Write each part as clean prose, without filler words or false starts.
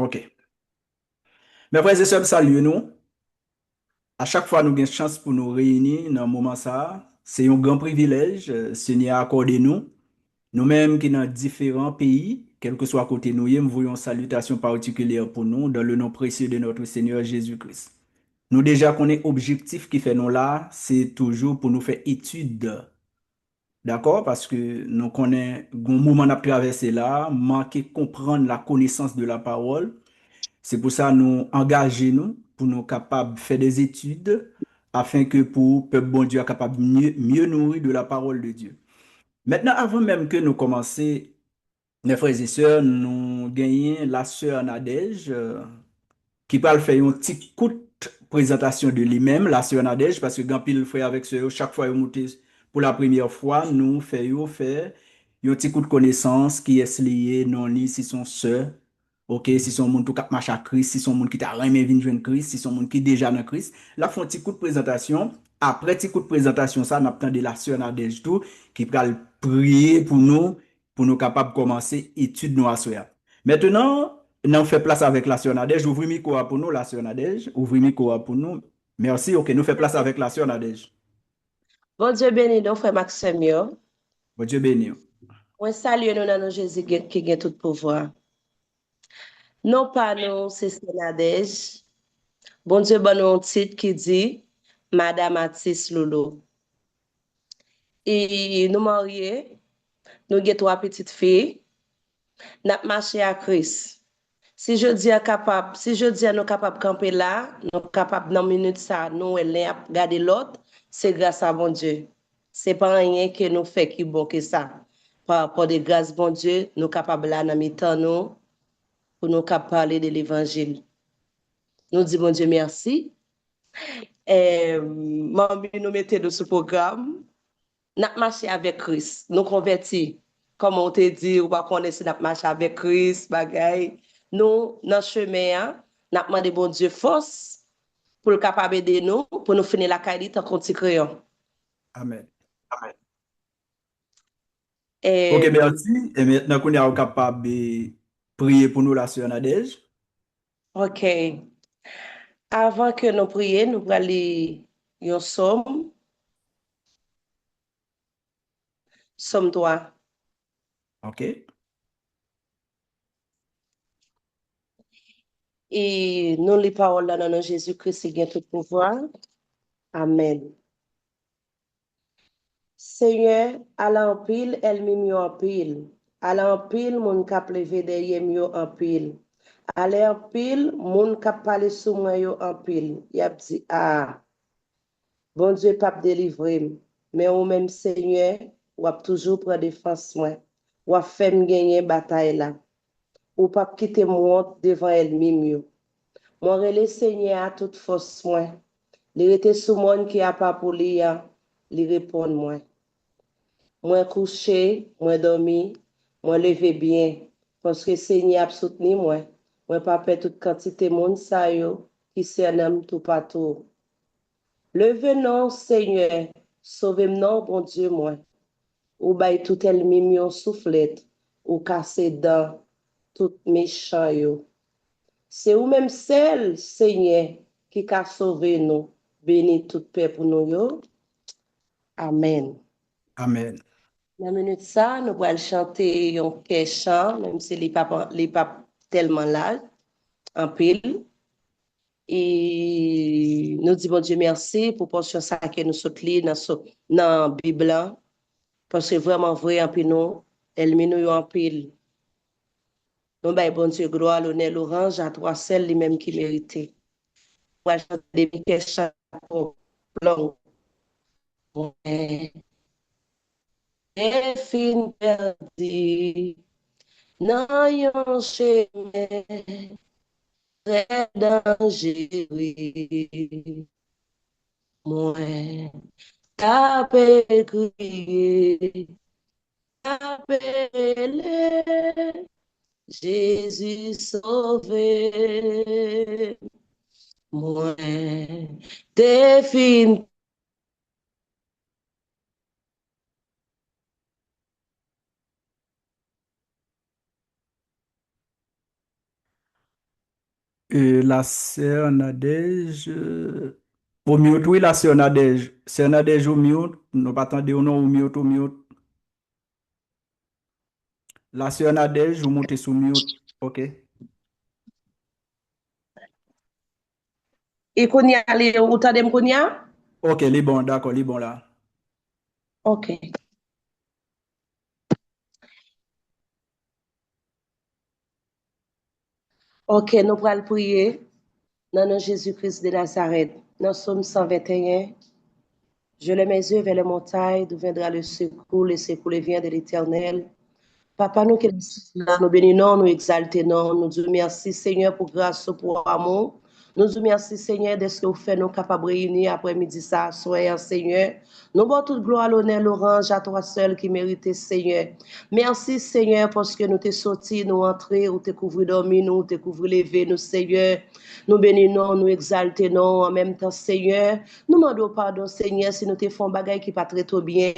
OK. Mes frères et sœurs, salut nous. À chaque fois, nous avons une chance pour nous réunir dans un moment ça. C'est un grand privilège, Seigneur a accordé nous. Nous-mêmes qui dans différents pays, quel que soit à côté nous, nous voyons une salutation particulière pour nous dans le nom précieux de notre Seigneur Jésus-Christ. Nous déjà connaissons l'objectif qui fait nous là, c'est toujours pour nous faire étude. D'accord? Parce que nous connaissons un moment à traverser là, manquer comprendre la connaissance de la parole. C'est pour ça nous engager nous pour nous capables de faire des études afin que pour peuple bon Dieu soit capable de mieux nourrir de la parole de Dieu. Maintenant, avant même que nous commencions, mes frères et sœurs, nous gagnons la sœur Nadège qui parle faire une petite courte présentation de lui-même, la sœur Nadège, parce que quand pile frère avec sœur, chaque fois vous montez pour la première fois, nous faisons faire un petit coup de connaissance qui est lié non li si son sœur, ok, si son monde tout cap marche à Christ, si son monde qui t'a jamais vu joindre Christ, si son monde qui est déjà dans Christ, là font un petit coup de présentation. Après petit coup de présentation ça, on attend de la sœur Nadège tout qui va prier pour nous capables de commencer étude nous à soir. Maintenant, nous fait place avec la sœur Nadège. Ouvrez le micro pour nous, la sœur Nadège. Ouvrez le micro pour nous. Merci. OK, nous fait place avec la sœur Nadège. Bon Dieu béni, donc frère Maxime, yo. Bon Dieu béni. On salue nous dans Jésus qui a tout pouvoir. Non pas nous, c'est Sénadège. Bon Dieu, bon nous un titre qui dit Madame Atis Lolo. Et nous mariés, nous avons trois petites filles. Nous avons marché à Christ. Si je dis à nous capables de camper là, nous capables dans minute ça, nous garder l'autre, c'est grâce à bon Dieu. C'est pas rien que nous fait qui bon que ça. Par rapport de grâce bon Dieu, nous capables là dans mi-temps nous pour nous capables parler de l'évangile. Nous disons bon Dieu merci. Mamie nous mettait dans ce programme. Nous marché avec Christ, nous convertis. Comme on te dit, ou pas connaître si nous marché avec Christ, bagay. Nous, dans le chemin, nous demandé bon Dieu force pour le capable d'aider nous, pour nous finir la qualité en petit crayon. Amen. OK, Euh, merci. Et maintenant qu'on est capable de prier pour nous, la sœur Nadège. OK. Avant que nous prions, nous allons aller un somme, somme 3. OK. Et nous les paroles dans le nom de Jésus-Christ, il y a tout pouvoir. Amen. Seigneur, à l'empile, elle m'y en pile. À l'empile, mon cap levé derrière mieux en pile. À l'empile, mon cap parler sous moi yo en pile. Y a dit, ah, bon Dieu, pas délivrer. Mais au même Seigneur, ou a toujours prendre défense moi. Ou a fait me gagner bataille là. Ou pas quitter moi devant elle mieux. Moi, relais Seigneur à toute force moi. Il était sous monde qui a pas pour lui, il répond moi. Moi couché, moi dormi, moi levé bien, parce que Seigneur a soutenu moi. Moi pas fait toute quantité de monde ça yo, qui s'en aime tout partout. Levez non, Seigneur, sauvez-moi, bon Dieu, moi. Ou bay tout el mimion soufflette, ou casse dents, tout méchant yo. C'est ou même celle, Seigneur, qui a sauvé nous. Béni tout paix pour nous yo. Amen. Amen. Dans la minute ça, nous allons chanter un petit chant, même si les pas tellement large, en pile. Et nous disons, bon Dieu, merci pour portion ça que nous sommes dans la Bible, parce que vraiment vrai, en pile, nous, elle nous en pile. Nous, bon Dieu, gloire, l'honneur, l'orange, à trois celles, les mêmes qui méritaient. Nous allons chanter des petits chants pour long. Et fin perdu, nan yon chemin très dangereux. Moi, tape crier, appelé, Jésus sauvé. Moi, défini. La sœur Nadège, au mute, oui, la sœur Nadège. Sœur Nadège au mute, nous pas attendre au nom au mute, au mute. La sœur Nadège, vous montez sous mute. OK. Et qu'on y a les ou tandem qu'on y a? OK, les bons, d'accord, les bons là. OK. OK, nous pourrons prier dans le nom de Jésus-Christ de Nazareth. Dans Somme 121, je lève mes yeux vers les montagnes, d'où viendra le secours vient de l'Éternel. Papa, nous qui sommes là, nous bénissons, nous exaltons, nous disons merci Seigneur pour grâce, pour amour. Nous disons merci Seigneur de ce que vous faites nous capables de réunir après-midi ça, soyez Seigneur. Nous avons toute gloire, l'honneur, l'orange à toi seul qui mérite Seigneur. Merci Seigneur parce que nous t'es sortis, nous entrés, ou t'es couvert dormi, nous t'es couvert levé, nous Seigneur. Nous bénissons, nous exaltons en même temps Seigneur. Nous demandons pardon Seigneur si nous te faisons bagaille qui pas très bien.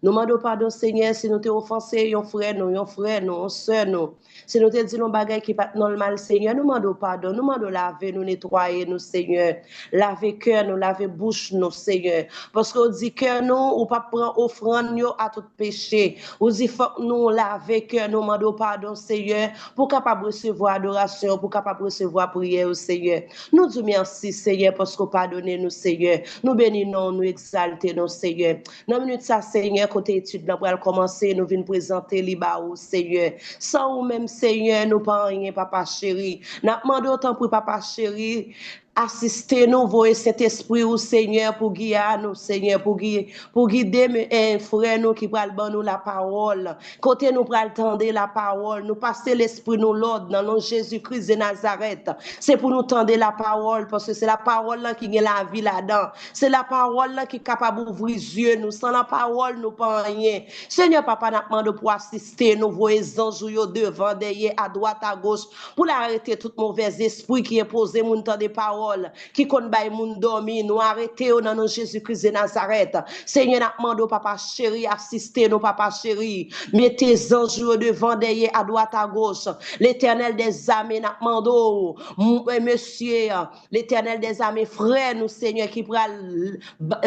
Nous demandons pardon, Seigneur, si nous t'avons offensé, un frère, une soeur, nous. Si nous t'avons dit nos bagages qui pas normal, Seigneur, nous demandons pardon. Nous demandons laver, nous nettoyer, nous, Seigneur. Laver cœur, nous, laver bouche, nous, Seigneur. Parce qu'on dit que nous, ou pas prendre offrande, nous, à tout péché. On dit, faut nous laver cœur, nous demandons pardon, Seigneur, pour capable recevoir adoration, pour capable recevoir prière, Seigneur. Nous disons merci, Seigneur, parce qu'on pardonne nous, Seigneur. Nous bénissons, nous exaltons, Seigneur. Dans minute ça, Seigneur, côté étude, nous allons commencer, nous venons présenter les barreaux, Seigneur. Sans ou même, Seigneur, nous pas rien, Papa chéri. Nous demandons autant pour Papa chéri. Assister nous, voyez cet esprit au Seigneur pour guider nous, Seigneur, pour guider mes frères nous qui parlent nous la parole. Côté nous pral tendre la parole, nous passer l'esprit nous l'ordre dans le nom de Jésus-Christ de Nazareth. C'est pour nous tendre la parole parce que c'est la parole là qui a la vie là-dedans. C'est la parole là qui est capable d'ouvrir les yeux nous. Sans la parole, nous pas rien. Seigneur, Papa, nous demandons pour assister nous, voyez anges devant, derrière, à droite, à gauche, pour arrêter tout mauvais esprit qui est posé mon temps de parole. Qui compte bay moun dormi, nous arrêter dans nos Jésus-Christ de Nazareth. Seigneur, nous demandons, Papa chéri, assister nous, Papa chéri. Mettez anges devant, derrière, à droite, à gauche. L'Éternel des armées, nous demandons, monsieur, l'Éternel des armées, frère, nous, Seigneur, qui pral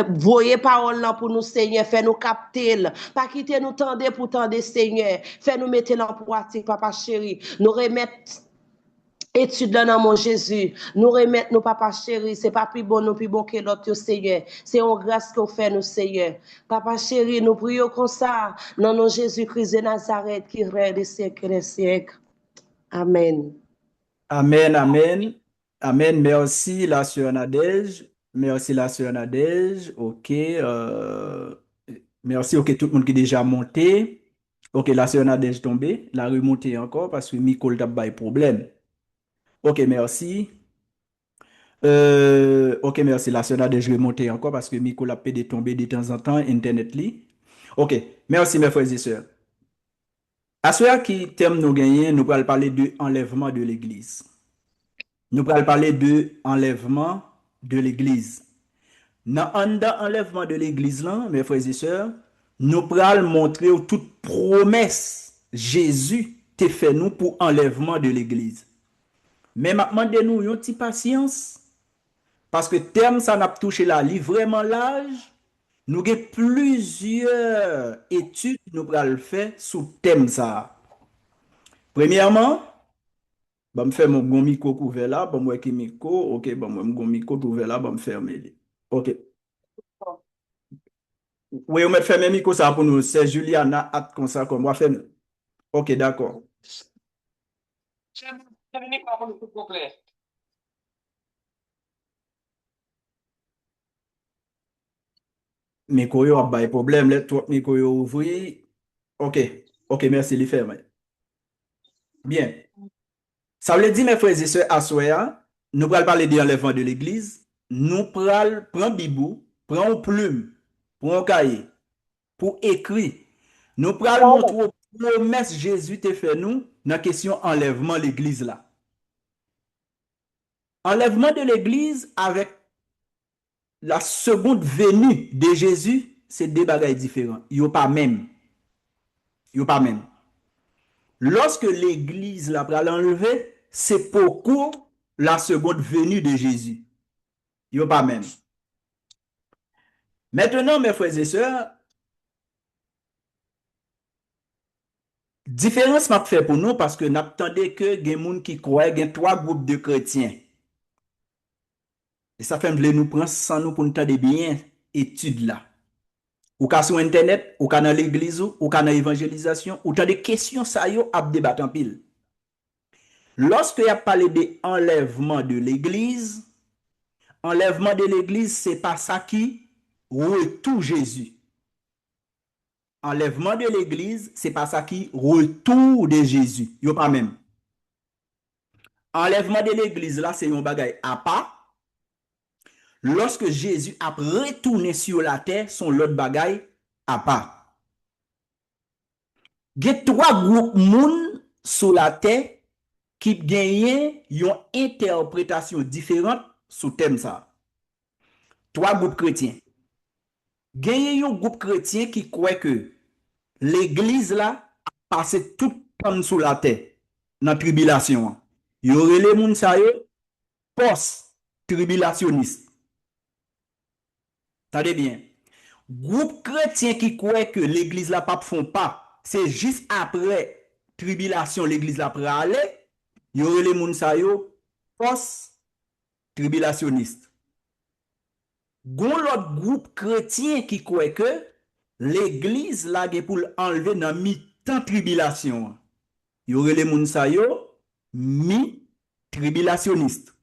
voyer parole là pour nous, Seigneur, fait nous capter, pas quitter nous tendre pour tendre, Seigneur, fait nous mettre en pratique, Papa chéri, nous remettre étude là dans mon Jésus, nous remettre nos papa chéri, c'est pas plus bon, nous plus bon que l'autre, Seigneur. C'est en grâce qu'on fait, nous, Seigneur. Papa chéri, nous prions comme ça, dans nos Jésus-Christ de Nazareth, qui règne des siècles et des siècles. Amen. Amen, amen. Amen. Merci, la sœur Nadège. Merci, la sœur Nadège. OK. Merci, OK, tout le monde qui est déjà monté. OK, la sœur Nadège tombée. La remontée encore parce que Nicole t'a pas de problème. OK, merci. OK, merci. La sœur Nadège remontée encore parce que Nicole a pédé tomber de temps en temps, Internet li. OK, merci, mes frères et sœurs. À ceux qui thème nous gagner, nous allons parler de enlèvement de l'Église. Nous allons parler de enlèvement de l'Église. Dans l'enlèvement de l'Église, là, mes frères et sœurs, nous allons montrer toute promesse Jésus t'a fait nous pour enlèvement de l'Église. Mais maintenant, nous une petite patience, parce que terme ça n'a touché la vie vraiment large. Nous avons plusieurs études nous allons faire sous thème ça. Premièrement, je vais faire mon micro couvert là, je vais faire micro, OK, mon micro couvert là, je vais fermer. OK. Oui, on va fermer le micro ça pour nous. C'est Juliana, hâte comme ça, comme on va faire. OK, d'accord. Micro, yo a pas de problème, let toi micro yo ouvri. OK. OK, merci, les ferme. Bien. Ça veut dire, mes frères et sœurs, à soya, nous allons parler de l'enlèvement de l'Église. Nous allons prendre Bibou, prendre une plume, prendre un cahier, pour écrire. Nous allons montrer promesse Jésus t'a fait nous dans la question enlèvement de l'Église là. Enlèvement de l'Église avec la seconde venue de Jésus, c'est deux bagages différents. Il n'y a pas même. Il n'y a pas même. Lorsque l'Église la pral enlever, c'est pourquoi la seconde venue de Jésus. Yo pas même. Maintenant, mes frères et sœurs, différence m'a fait pour nous parce que n'attendait que des gens qui croient, il y a trois groupes de chrétiens. Et ça fait nous prendre sans nous pour nous entendre bien étude là. Ou qu'à sur internet, ou qu'à dans l'église, ou qu'à dans l'évangélisation, ou t'as des questions ça yo à débattre en pile. Lorsque y a parlé de enlèvement de l'église, enlèvement de l'église, c'est pas ça qui retourne Jésus. Enlèvement de l'église, c'est pas ça qui retour de Jésus. Yo pas même. Enlèvement de l'église là, c'est un bagay à part. Lorsque Jésus a retourné sur la terre, son l'autre bagay à part. Il y a trois groupes moun sur la terre qui gagnent une interprétation différente sous thème ça. Trois groupes chrétiens. Gagnent un groupe chrétien qui croit que l'église là a passé tout le temps sous la terre dans la tribulation. Il y aurait les moun sa yo post-tribulationniste. Tendez bien. Groupe chrétien qui croit que l'église là pas font pas, c'est juste après tribulation l'église là après aller, il y aurait les moun sa yo post-tribulationniste. Gon l'autre groupe chrétien qui croit que l'église là pour enlever dans mi-temps tribulation. Il y aurait les moun sa yo mi-tribulationniste.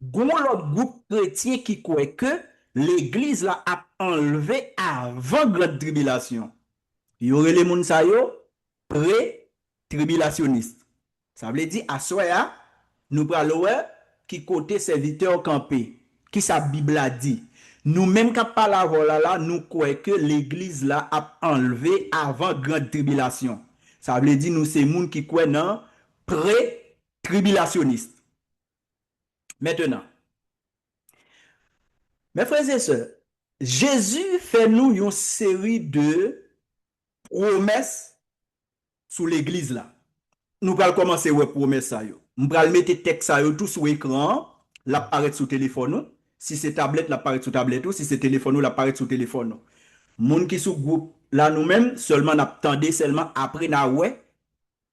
Gon l'autre groupe chrétien qui croit que l'église là a enlevé avant grande tribulation. Il y aurait les moun sa yo pré-tribulationniste. Ça veut dire à soya nous prenons qui côté serviteur campé, qui sa Bible a dit. Nous même quand parlons là, nous croyons que l'église là a enlevé avant grande tribulation. Ça veut dire nous c'est moun qui croient non pré-tribulationniste. Maintenant, mes frères et sœurs, Jésus fait nous une série de promesses sur l'église là. Nous allons commencer avec promesses ça yo. Nous allons mettre texte ça yo tout sur écran, l'apparaît sur téléphone. Si c'est tablette, l'apparaît sur tablette ou si c'est téléphone, l'apparaît sur téléphone. Moun qui sous groupe là nous-mêmes seulement n'attendez seulement après na ouais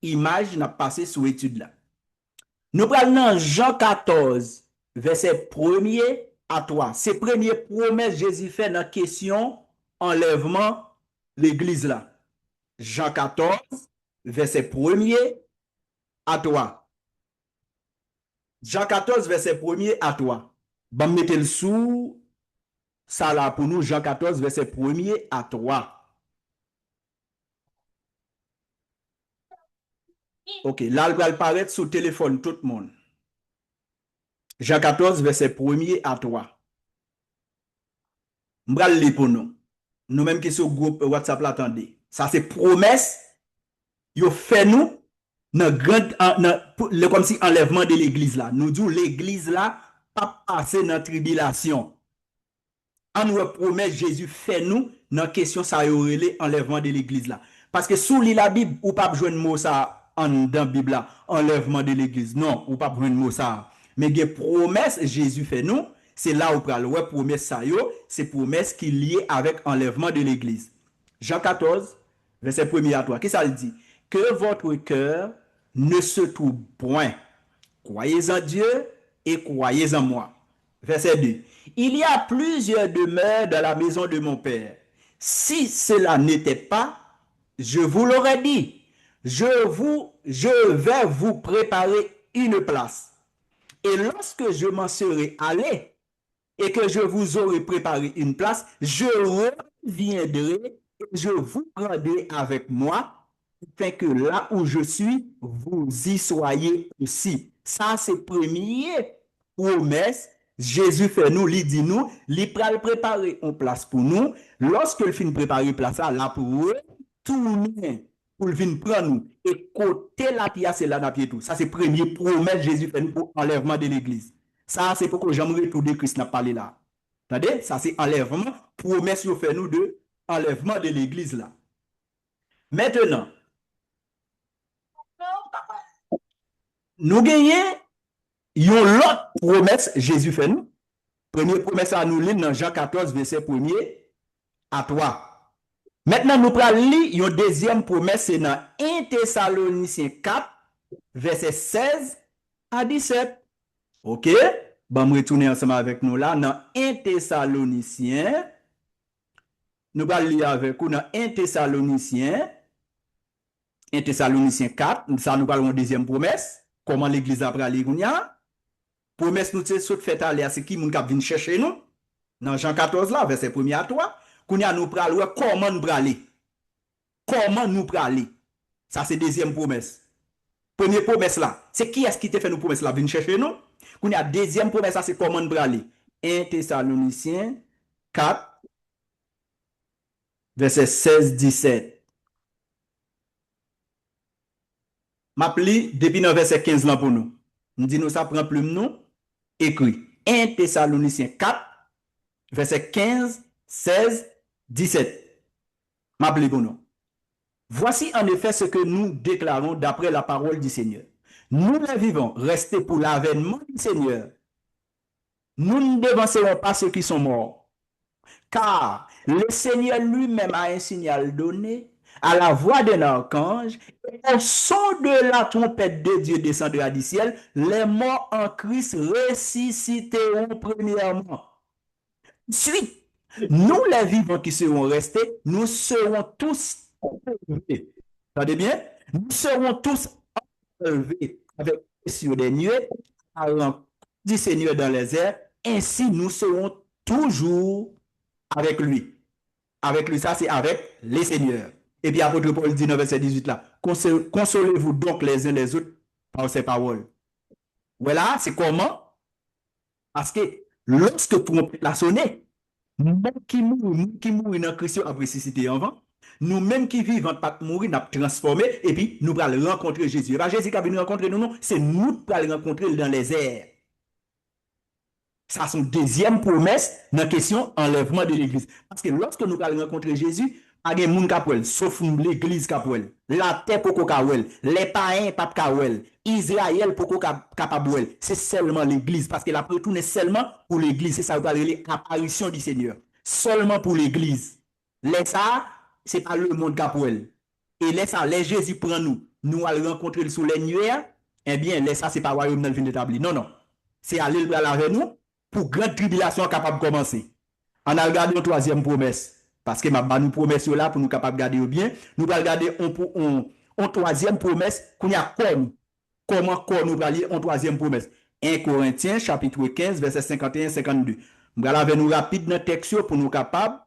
image n'a passé sur étude là. Nous prenons dans Jean 14 verset 1er à 3. C'est première promesse Jésus fait dans la question enlèvement l'église là. Jean 14 verset 1er à 3. Jean 14 verset 1er à 3. Bon mettez le sous ça là pour nous Jean 14 verset 1er à 3. OK, là il va paraître sur téléphone tout le monde. Jean 14 verset 1er à 3. M'bral li pour nous. Nous même qui sur groupe WhatsApp l'attendez. Ça c'est promesse yo fait nous dans grand comme si enlèvement de l'église là. Nous disons l'église là pas passer dans tribulation. En nous promesse Jésus fait nous dans question ça yo relé enlèvement de l'église là. Parce que sous la Bible ou pas joindre mot ça en dans Bible là, enlèvement de l'église. Non, ou pas joindre mot ça. Mais des promesses Jésus fait nous, c'est là où pral ouais promesse ça yo, c'est promesse qui liée avec enlèvement de l'église. Jean 14 verset 1er à 3. Qu'est-ce que ça dit? Que votre cœur ne se trouble point. Croyez en Dieu et croyez en moi. Verset 2. Il y a plusieurs demeures dans la maison de mon Père. Si cela n'était pas, je vous l'aurais dit. Je vais vous préparer une place. Et lorsque je m'en serai allé et que je vous aurai préparé une place, je reviendrai et je vous prendrai avec moi, afin que là où je suis, vous y soyez aussi. Ça, c'est première promesse. Jésus fait nous, il dit nous, il va préparer une place pour nous. Lorsque il finit préparer une place, là pour retourner, pour venir prendre nous. Et côté la pièce, c'est là dans pied tout. Ça, c'est première promesse Jésus fait nous pour enlèvement de l'église. Ça, c'est pourquoi j'aimerais tout de Christ n'a parlé là. Attendez, ça, c'est enlèvement. Promesse qu'il fait nous de enlèvement de l'église là. Maintenant, nous gagnons Yon l'autre promesse, Jésus fait nous. Première promesse à nous lire dans Jean 14, verset 1er à 3. Maintenant, nous prenons lire une deuxième promesse, c'est dans 1 Thessaloniciens 4, verset 16 à 17. OK? Bon, je retourner ensemble avec nous là. Dans 1 Thessaloniciens, nous allons lire avec vous dans 1 Thessaloniciens 4, ça nous parlons de deuxième promesse. Comment l'église a pris promesse nous c'est fait aller, c'est qui moun k'ap vinn chercher nous. Dans Jean 14 là, verset 1er à 3, kounya nous pral comment nous praler. Comment nous praler. Ça c'est deuxième promesse. Première promesse là, c'est qui est-ce qui te fait nous promesse là vinn chercher nous? Kounya deuxième promesse là, c'est comment nous praler. 1 Thessaloniciens 4 verset 16-17. M'appli depuis dans verset 15 là pour nous. Nous dit nous ça prend plume nous écrit 1 Thessaloniciens 4 verset 15, 16, 17. M'appli pour nous. Voici en effet ce que nous déclarons d'après la parole du Seigneur. Nous les vivons, restés pour l'avènement du Seigneur. Nous ne devancerons pas ceux qui sont morts, car le Seigneur lui-même a un signal donné à la voix d'un archange, et au son de la trompette de Dieu descendra du ciel, les morts en Christ ressusciteront premièrement. Ensuite, nous les vivants qui seront restés, nous serons tous enlevés. Entendez bien? Nous serons tous enlevés avec sur des nuées à l'encontre du Seigneur dans les airs. Ainsi, nous serons toujours avec lui. Avec lui, ça c'est avec les seigneurs. Et puis apôtre Paul dit dans verset 18 là, consolez-vous donc les uns les autres par ces paroles. Voilà, c'est comment? Parce que lorsque trompette l'a sonné, nous qui mourons dans Christ après ressuscité avant, nous-mêmes qui vivons pas mourir, nous transformé et puis nous allons rencontrer Jésus. Et pas Jésus qui va venir rencontrer nous, non, c'est nous qui allons rencontrer dans les airs. Ça, c'est une deuxième promesse dans la question enlèvement de l'église. Parce que lorsque nous allons rencontrer Jésus, pas de monde capable, sauf l'église capable. La terre pour capable, les païens pas capable, Israël pour capable. C'est seulement l'église parce que la retourne est seulement pour l'église, c'est ça qu'on appelle l'apparition du Seigneur. Seulement pour l'église. Les ça, c'est pas le monde capable. Et les ça, les Jésus prend nous allons rencontrer sous les nuées, eh bien, les ça, c'est pas royaume dans le fin établi. Non, non. C'est aller avec nous pour grande tribulation capable de commencer. On a regardé une troisième promesse. Parce que ma nous promesse là pour nous capable de garder bien. Nous allons regarder une troisième promesse qu'on y a comme. Comment nous allons lire une troisième promesse. 1 Corinthiens chapitre 15 verset 51-52. Nous allons avec nous rapide dans le texte pour nous capables.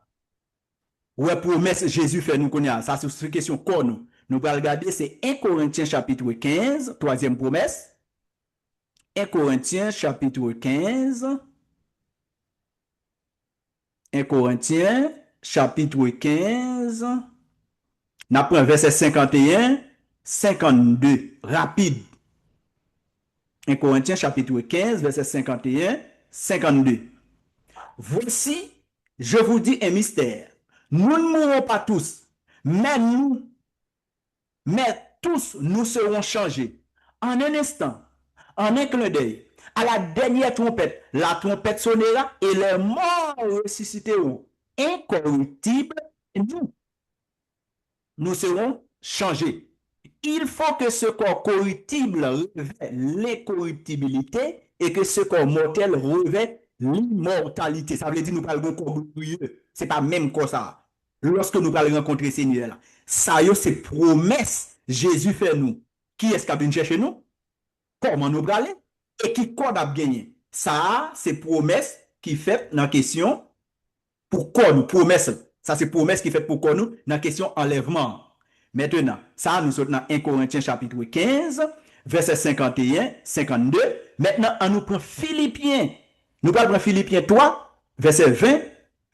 Ouais, promesse Jésus fait nous connaître. Ça c'est une question quoi nous. Nous allons regarder c'est 1 Corinthiens chapitre 15, troisième promesse. 1 Corinthiens chapitre 15. 1 Corinthiens, chapitre 15, nous prenons verset 51, 52, rapide. 1 Corinthiens, chapitre 15, verset 51, 52. Voici, je vous dis un mystère. Nous ne mourrons pas tous, mais tous nous serons changés. En un instant, en un clin d'œil, à la dernière trompette, la trompette sonnera et les morts ressusciteront incorruptibles. Nous serons changés. Il faut que ce corps corruptible revêt l'incorruptibilité et que ce corps mortel revêt l'immortalité. Ça veut dire que nous parlons de corps glorieux. Ce n'est pas même comme ça. Lorsque nous allons rencontrer le Seigneur, ça y est, c'est promesse. Jésus fait nous. Qui est-ce qui a venu chercher nous? Comment nous aller? Et qui code a gagné? Ça, c'est promesse qui fait dans la question pour quoi nous? Promesse. Ça, c'est promesse qui fait pour quoi nous? Dans la question enlèvement. Maintenant, ça, nous sommes dans 1 Corinthiens chapitre 15, verset 51, 52. Maintenant, on nous prend Philippiens. Nous parlons Philippiens 3, verset 20,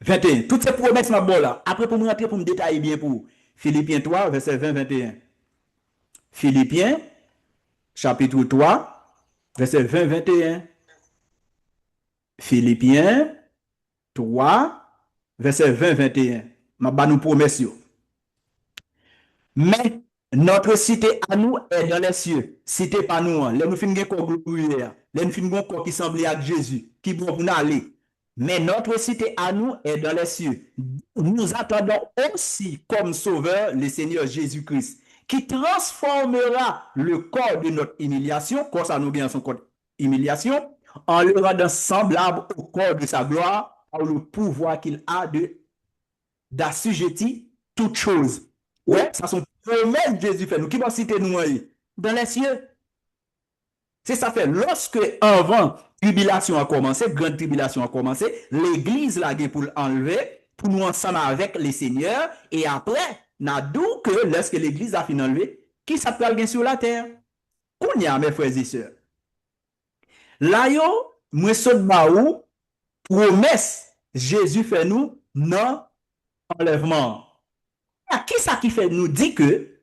21. Toutes ces promesses, ma bonne là. Après, pour me rentrer, pour me détailler bien pour Philippiens 3, verset 20, 21. Philippiens, chapitre 3, verset 20, 21. Philippiens 3, verset 20, 21. Ma ba nous promesse yo. Mais Notre cité à nous est dans les cieux. Cité pas nous. Là, nous finissons qu'on glorieux. Là, nous finissons qu'on qui semble à Jésus, qui bon pour nous aller. Mais notre cité à nous est dans les cieux. Nous attendons aussi comme sauveur le Seigneur Jésus-Christ, qui transformera le corps de notre humiliation, corps ça nous bien son corps humiliation, en le rendant semblable au corps de sa gloire, par le pouvoir qu'il a de d'assujettir toutes choses. Ouais, ça sont promesses que Jésus fait. Nous qui va citer nous dans les cieux. C'est ça fait. Lorsque avant tribulation a commencé, grande tribulation a commencé, l'église l'a pour enlever, pour nous ensemble avec les seigneurs, et après, n'a d'où que lorsque l'église a fini enlever, qui s'appelle bien sur la terre? Qu'on y a, mes frères et sœurs. Là, yo, moi, saute baou, promesse, Jésus fait nous, non, enlèvement. Qui ça qui fait nous dit que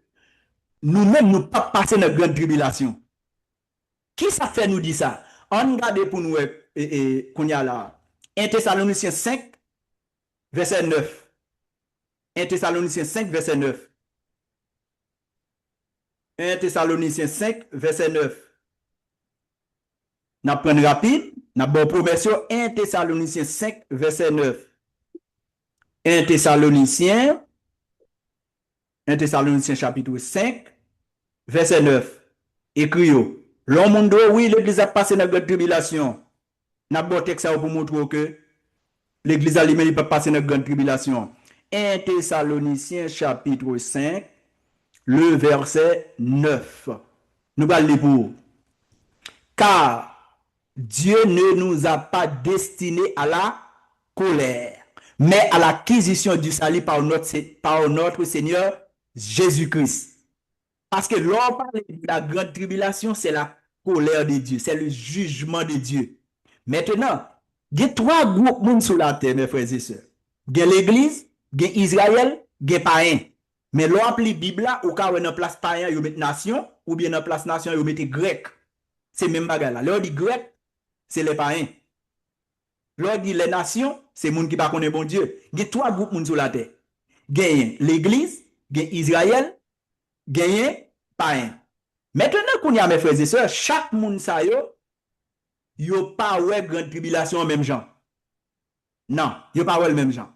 nous-mêmes nous pas passer dans grande tribulation? Qui ça fait nous dire ça? On regarde pour nous qu'on y a là. 1 Thessaloniciens 5, verset 9. 1 Thessaloniciens 5, verset 9. 1 Thessaloniciens 5, verset 9. N'a prendre rapide, n'a bon promesse 1 Thessaloniciens 5, verset 9. 1 Thessaloniciens, 1 Thessaloniciens chapitre 5, verset 9. Écrit l'homme oui, l'église a passé dans la tribulation. N'a bon texte pour montrer que l'église a lui-même pas passer dans la grande tribulation. 1 Thessaloniciens chapitre 5, le verset 9. Nous allons lire pour. Car Dieu ne nous a pas destinés à la colère, mais à l'acquisition du salut par notre Seigneur Jésus-Christ. Parce que l'on parle de la grande tribulation, c'est la colère de Dieu, c'est le jugement de Dieu. Maintenant, il y a trois groupes monde sur la terre, mes frères et sœurs. Il y a l'Église, il y a Israël, il y a païen. Mais l'on appelle la Bible là, au cas où on place païen, il y a nation, ou bien dans place nation, il y a grec. C'est même bagarre là. L'on dit grec, c'est les païens. L'on dit les nations, c'est les gens qui ne connaissent pas bon Dieu. Il y a trois groupes monde sur la terre. Il y a l'Église, il y a Israël, gagné païen. Maintenant qu'on y a mes frères et sœurs, chaque monde ça yo pas ouais grande tribulation en même genre. Non, yo pas ouais le même genre.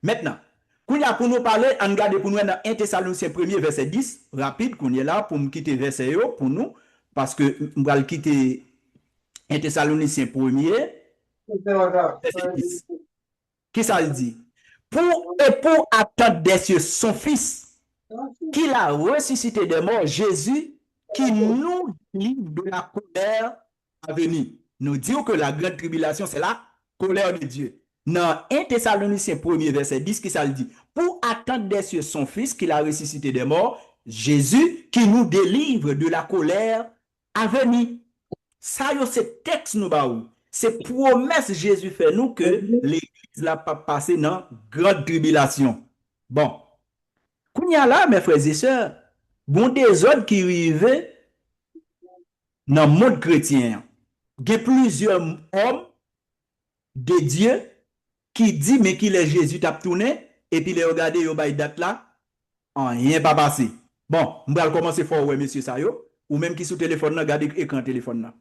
Maintenant, qu'on y a pour nous parler, on regarde pour nous dans 1 Thessaloniciens 1er verset 10, rapide qu'on y est là pour me quitter verset yo pour nous parce que on va quitter 1 Thessaloniciens 1er verset 10. Qui ça dit? Pour attendre des cieux son fils qu'il a ressuscité des morts, Jésus, qui nous livre de la colère à venir. Nous disons que la grande tribulation, c'est la colère de Dieu. Dans 1 Thessaloniciens 1er verset 10, qui ça le dit? Pour attendre des cieux son Fils, qu'il a ressuscité des morts, Jésus, qui nous délivre de la colère à venir. Ça, c'est texte nous baou. C'est promesse Jésus fait nous que l'Église n'a pas passé dans grande tribulation. Bon. Kounya là, mes frères et sœurs, bon des autres qui vivent dans le monde chrétien. Il y a plusieurs hommes de Dieu qui disent mais qu'il est Jésus t'a tourné et puis les regarder yo bay date là, rien pas passé. Bon, on va commencer fort ouais monsieur ça yo ou même qui sous téléphone là, regardez écran téléphone là.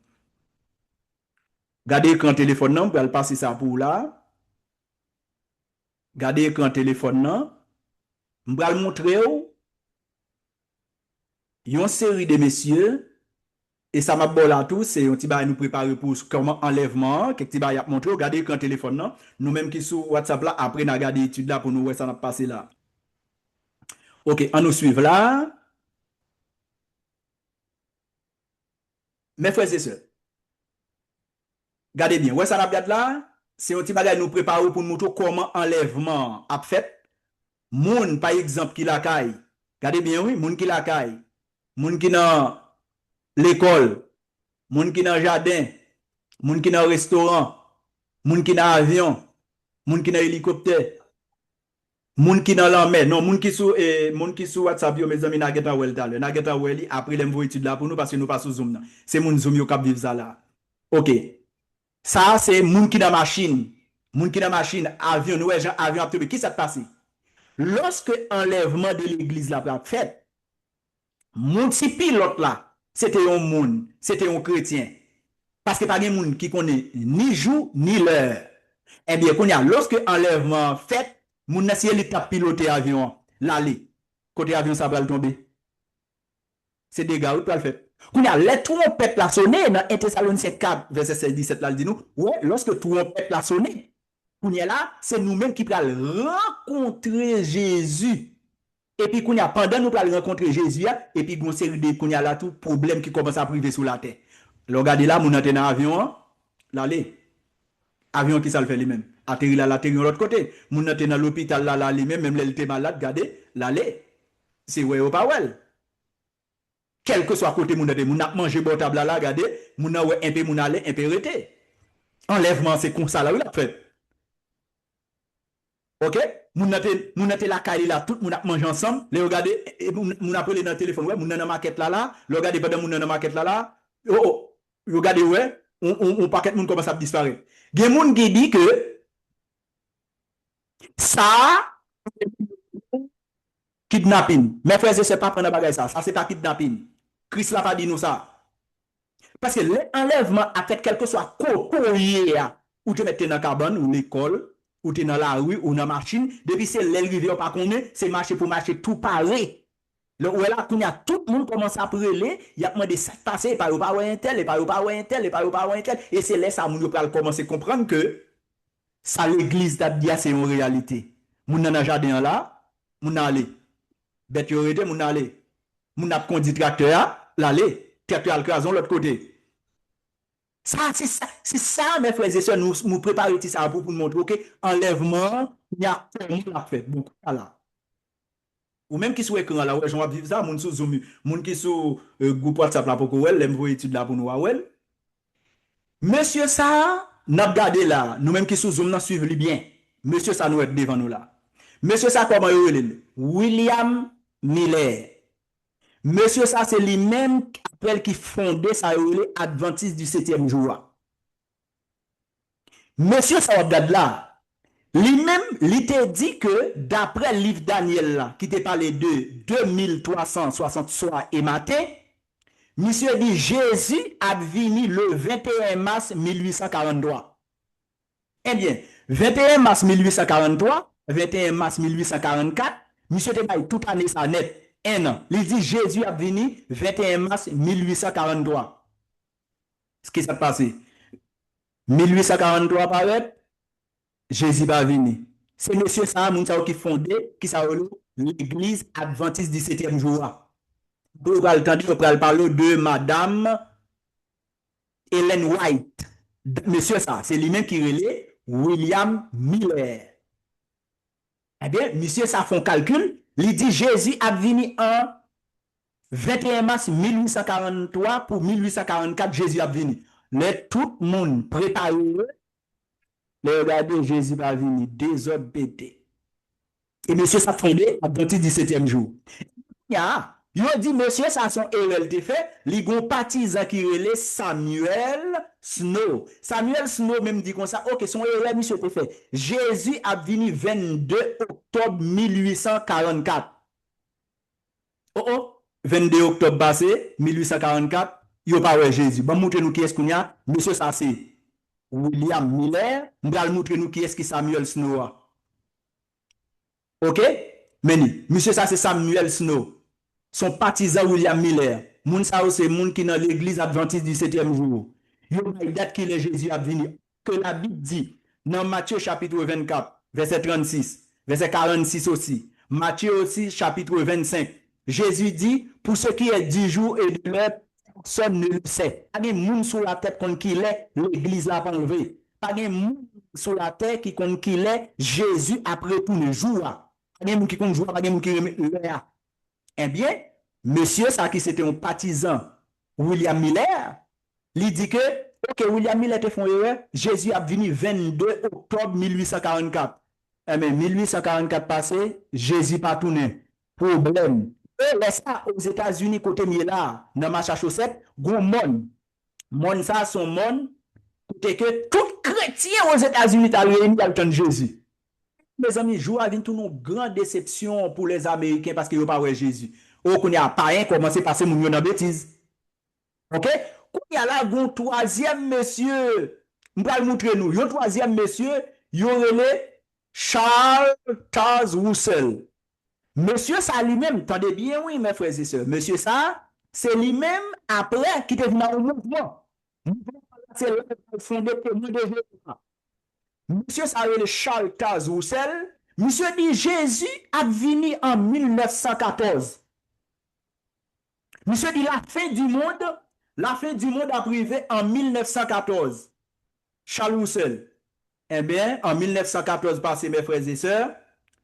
Regardez écran téléphone là, on va passer ça pour là. Regardez écran téléphone là. On va montrer une série de messieurs. Et ça m'a bon là tout, c'est un petit bail nous préparer pour comment enlèvement, quelques petits bail à montrer, regardez quand téléphone là, nous même qui sur WhatsApp là, après on a regardé l'étude là pour nous voir ça n'a passé là. OK, on nous suivre là. Mes frères et sœurs, regardez bien, ouais ça n'a pas là, c'est un petit bagage nous préparer pour nous montrer comment enlèvement a fait. Moun par exemple qui la caille. Regardez bien oui, moun qui la caille. Moun qui dans l'école, moun qui dans le jardin, moun qui dans le restaurant, moun qui dans l'avion, moun qui dans l'hélicoptère, moun qui dans l'armée, non, moun qui sous WhatsApp, yo, mes amis, n'a geta wel talè, n'a geta wel, après l'envoi étude là pour nous parce que nous pas sous Zoom. C'est moun Zoom yo kap vivre ça là. OK. Ça, c'est moun qui dans machine. Moun qui dans machine, avion, nous, avion, qui ça passe? Lorsque enlèvement de l'église là fait, Mon petit pilote là, c'était un chrétien. Parce que pas de monde qui connaît ni jour ni l'heure. Eh bien, lorsque enlèvement fait, mon essayé l'état piloter avion, l'aller. Côté avion, ça va le tomber. C'est des gars où tu le fait. Les trompettes la sonné dans 1 Thessaloniciens 4, verset 16, 17, là, il dit nous, ouais, lorsque trompette la sonné, là, c'est nous-mêmes qui allons rencontrer Jésus. Et puis, pendant nous allons rencontrer Jésus, et puis, une série de là, tout problème qui commence à priver sur la terre. Regardez là, mon dans l'avion, l'aller. Avion qui ça le fait lui-même. Atterri là, l'atterri de l'autre côté. Mon dans l'hôpital là, lui-même, même il était malade, regardez, l'aller. C'est ouais ou pas ouais. Quel que soit côté moun a mangé bon table là, regardez, moun a un peu moun aller, un peu arrêté. Enlèvement, c'est comme ça là, oui, la fait. OK? Moun a la caille là, tout moun a mangé ensemble. Les regardez, moun a appelé dans le téléphone, ouais, moun a maquette là, regardez pendant moun a maquette là, oh, regardez, ouais, on paquet moun commence à disparaître. Gen moun qui dit que ça, kidnapping. Mes frères, c'est pas prendre bagage ça c'est pas kidnapping. Christ l'a pas dit nous ça. Parce que l'enlèvement a fait quelque soit côté ou tu mets dans la cabane ou l'école ou tu es dans la rue ou dans la machine depuis c'est l'arrivée pas connaît c'est marcher pour marcher tout pareil. Là où là quand tout le monde commence à parler, il y a demandé ça passer par pas un tel et par pas un tel et par pas un tel et c'est là ça moun va commencer à comprendre que ça l'église d'Abdia c'est une réalité. Moun dans jardin là, moun aller. Bête yo rete moun aller. Moun a conduit tracteur l'aller. Tracteur al crason l'autre côté. Ça, c'est ça, mes frères et sœurs, nous préparons ça pour nous montrer que enlèvement, il y a comment fait. Donc, voilà. Ou même qui sont écran là, ouais, j'en vivre ça, moun sous Zoom, moun qui sont groupe WhatsApp là pour qu'on l'aime voir étude là pour nous voir. Monsieur ça, n'a gardé là, nous même qui sous Zoom n'a suivre bien. Monsieur ça nous est devant nous là. Monsieur ça comment il William Miller. Monsieur ça c'est lui-même qui fondait ça Adventiste du 7e jour. Monsieur ça regarde là, lui-même il t'a dit que d'après le livre Daniel là, qui t'a parlé de 2360 soirs et matin, monsieur dit Jésus a venu le 21 mars 1843. Eh bien, 21 mars 1843, 21 mars 1844, monsieur t'a dit toute année ça net. Un an. Il dit Jésus a venu 21 mars 1843. Ce qui s'est passé. 1843 paraît, Jésus va venir. C'est monsieur ça, qui fondé, qui s'est l'église adventiste du 7e jour. Vous allez parler de madame Ellen White. Monsieur ça, c'est lui-même qui relait William Miller. Eh bien, monsieur ça font calcul. Il dit Jésus a venu en 21 mars 1843 pour 1844, Jésus a venu. Mais tout le monde prépare. Les regardez, Jésus va venir, désordre pété. Et monsieur ça fondé à partir du 7e jour. Ya, il dit monsieur ça son erreur de fait, li gon partisan qui relait Samuel Snow. Samuel Snow même dit comme ça, OK, son erreur monsieur te fait. Jésus a venu 22 octobre 1844. Oh, 22 octobre passé, 1844, yo pas ouais Jésus. Bon, montre-nous qui est-ce qu'on y a. Monsieur, ça c'est William Miller. On va montrer nous qui est-ce qui Samuel Snow. OK? Meni, monsieur, ça c'est Samuel Snow. Son partisan William Miller. Moun ça c'est moun qui dans l'église adventiste du 7e jour. Yo date qui est Jésus a venu. Que la Bible dit dans Matthieu chapitre 24, verset 36, verset 46 aussi. Matthieu aussi chapitre 25. Jésus dit, pour ce qui est du jour et de l'heure, personne ne le sait. Pas de monde sur la tête qu'on qui l'est, l'église l'a pas enlevé. Pas de monde sur la terre qui compte qui l'est, Jésus après tout le jour. Pas de monde qui compte jour, pas de monde qui l'est. Eh bien, monsieur, ça qui c'était un partisan, William Miller, il dit que, OK, William Miller te font erreur, Jésus a venu 22 octobre 1844. Eh bien, 1844 passé, Jésus pas tourné. Problème. Et laisse ça aux États-Unis, côté là, dans Massachusetts, gros monde ça, son monde, côté que tout chrétien aux États-Unis a réuni dans le temps de Jésus. Mes amis, jour a vu tout une grande déception pour les Américains parce qu'ils n'ont pas vu Jésus. Ou qu'on y a pas commencé à passer mon dans bêtise. OK? Qu'on y a là un troisième monsieur, on va le montrer nous. Un troisième monsieur, il Charles Taz Roussel. Monsieur ça lui-même, attendez bien, oui, mes frères et sœurs. Monsieur ça, c'est lui-même après qui est venu dans le mouvement. C'est le fondé témoin de Jéhovah. Monsieur ça Charles Taz Roussel. Monsieur dit Jésus a venu en 1914. Monsieur dit la fin du monde a privé en 1914. Charles Roussel. Eh bien, en 1914, passé mes frères et sœurs,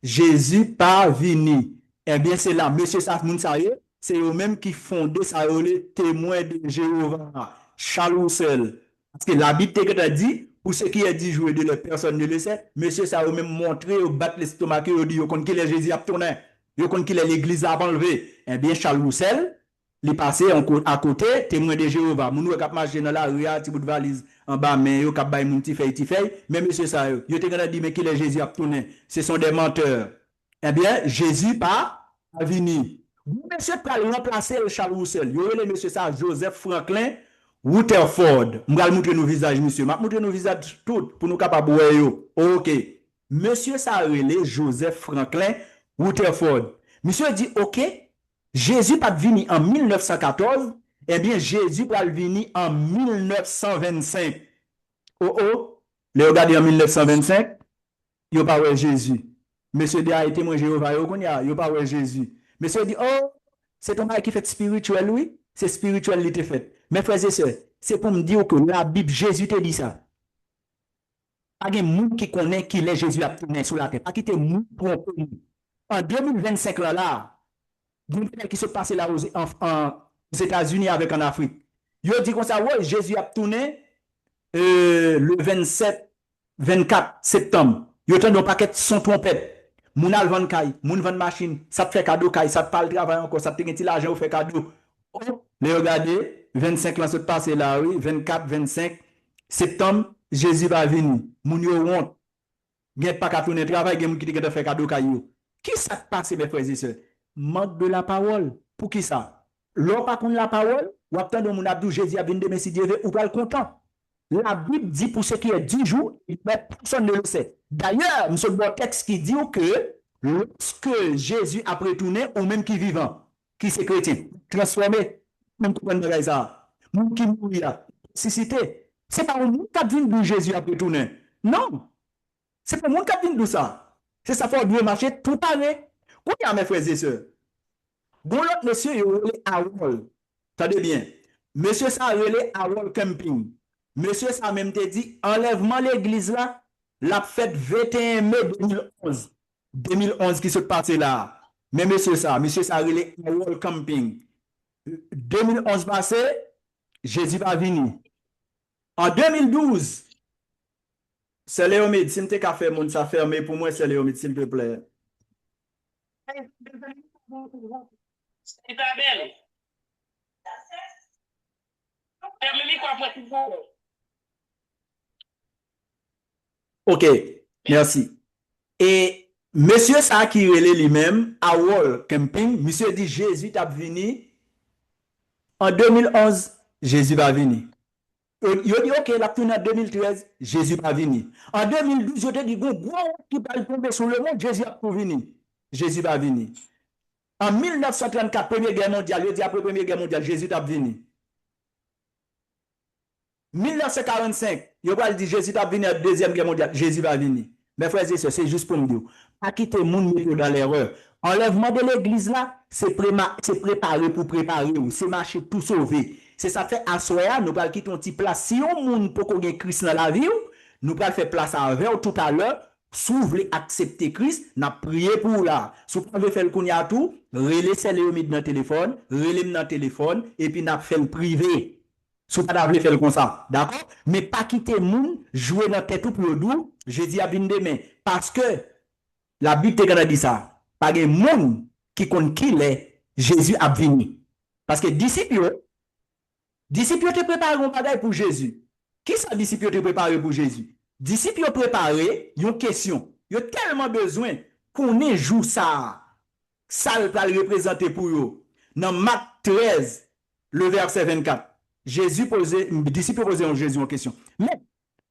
Jésus pas venu. Eh bien, c'est là, monsieur Safmoun Saye, c'est eux-mêmes qui fondent ça, les témoins de Jéhovah, Charles Roussel. Parce que la Bible te dit, pour ceux qui ont dit jouer de la personne ne le sait, monsieur ça eux-mêmes montré, au battre l'estomac, au dit, qu'on qu'il est Jésus a tourné, qu'on qu'il est l'église a enlevé. Eh bien, Charles Roussel, il est passé à côté, témoin de Jéhovah. Moun qui marché dans la rue, petit bout de valise en bas, mais yo k'ap bay moun ti fay, mais monsieur ça yo te gonna dit mais qui les Jésus a tourné, ce sont des menteurs. Eh bien, Jésus pas a venu. Monsieur pral remplacer le Charles Roussel. Yo le monsieur ça Joseph Franklin Rutherford. M'gal montrer nos visages monsieur, m'a montrer nos visages tout pour nous capable voir yo. OK. Monsieur ça relé Joseph Franklin Rutherford. Monsieur dit OK, Jésus pas venu en 1914, eh bien Jésus pas venu en 1925. Oh oh, les regardez en 1925, yo pas ouais Jésus. Monsieur dit a été mon Jéhovah, yo pas ouais Jésus. Monsieur dit oh, c'est ton mari qui fait spirituel oui, c'est spirituel qui était fait. Mes frères et sœurs, c'est pour me dire que la Bible Jésus te dit ça. Pas de monde qui connaît qui est Jésus a tourné sur la terre, pas qui te monde tromper. En 2025 là, qui se passe là aux États-Unis avec en Afrique. Yo dit comme ça, ouais, Jésus a tourné le 27, 24 septembre. Yo tend un paquet son trompette. Moun al vend kay, moun vend machine, ça te fait cadeau kay, ça te parle travail encore, ça te gen l'argent ou fait cadeau. Oh, les regardez, 25 ans se passe là, oui, 24, 25 septembre, Jésus va venir. Moun yo honte. Gen pas qu'à tourner travail, gen moun qui te fait cadeau kay yo. Qui ça te passe mes frères et sœurs? Manque de la parole. Pour qui ça? L'on pas contre la parole, ou attendre mon abdou Jésus a venu de Messie Dieu ou pas le content. La Bible dit pour ce qui est 10 jours, mais personne ne le sait. D'ailleurs, nous sommes dans le texte qui dit que lorsque Jésus a retourné, ou même qui vivant, qui s'est chrétien, transformé, même comprendre ça, même qui mourit là, ressuscité, c'est pas un monde qui vient de Jésus a retourné. Non, c'est pas un monde qui vient de ça. C'est ça, faut doit marcher tout pareil. Comment mes frères et sœurs? Bon, l'autre monsieur, il est à Wall. Attendez bien. Monsieur, ça, il est à Wall Camping. Monsieur, ça même te dit, enlèvement l'église là, la fête 21 mai 2011. 2011 qui se passe là. Mais monsieur, ça, il est à Wall Camping. 2011 passé, Jésus va venir. En 2012, c'est Léomide, si je t'ai fait mon ça fermé, pour moi, c'est Léomide, s'il te plaît. OK, merci. Et monsieur ça qui relait lui-même à Wall Camping, monsieur dit Jésus t'a venu en 2011, Jésus va venir. Il dit OK, la tourné en 2013, Jésus va venir. En 2012, je te dis bon, qui va tomber sur le monde, Jésus va venir. Jésus va venir. En 1934, Première Guerre mondiale, il dit après Première Guerre mondiale, Jésus est venu. 1945, il va dire Jésus est venu à la Deuxième Guerre mondiale, Jésus va venir. Mes frères et sœurs, c'est juste pour me dire, pas quitter le monde dans l'erreur. Enlèvement de l'église là, c'est préparé pour préparer, c'est marcher tout sauver. C'est ça fait à soi, nous allons quitter un petit place. Si on monde peut qu'on ait Christ dans la vie, nous allons faire place avec tout à l'heure. Si vous voulez accepter Christ, n'a prié pour là. Si vous pouvez faire le qu'on y a tout, relaissez Léomide dans le téléphone, relaissez dans le téléphone, et puis n'a fait le privé. Si vous pouvez faire comme ça, d'accord? Mais pas quitter le monde, jouer dans tête pour le doux, je dis à bien demain. Parce que la Bible te dit ça. Pas de monde qui compte qui est, Jésus a venu. Parce que disciples te préparent un bagage pour Jésus. Qui ça disciples te préparent pour Jésus? Disciples préparé une question. Ils ont tellement besoin qu'on ait jour ça. Ça va le représenter pour eux. Dans Marc 13, le verset 24, Jésus posait, disciple posait à Jésus une question. Mais,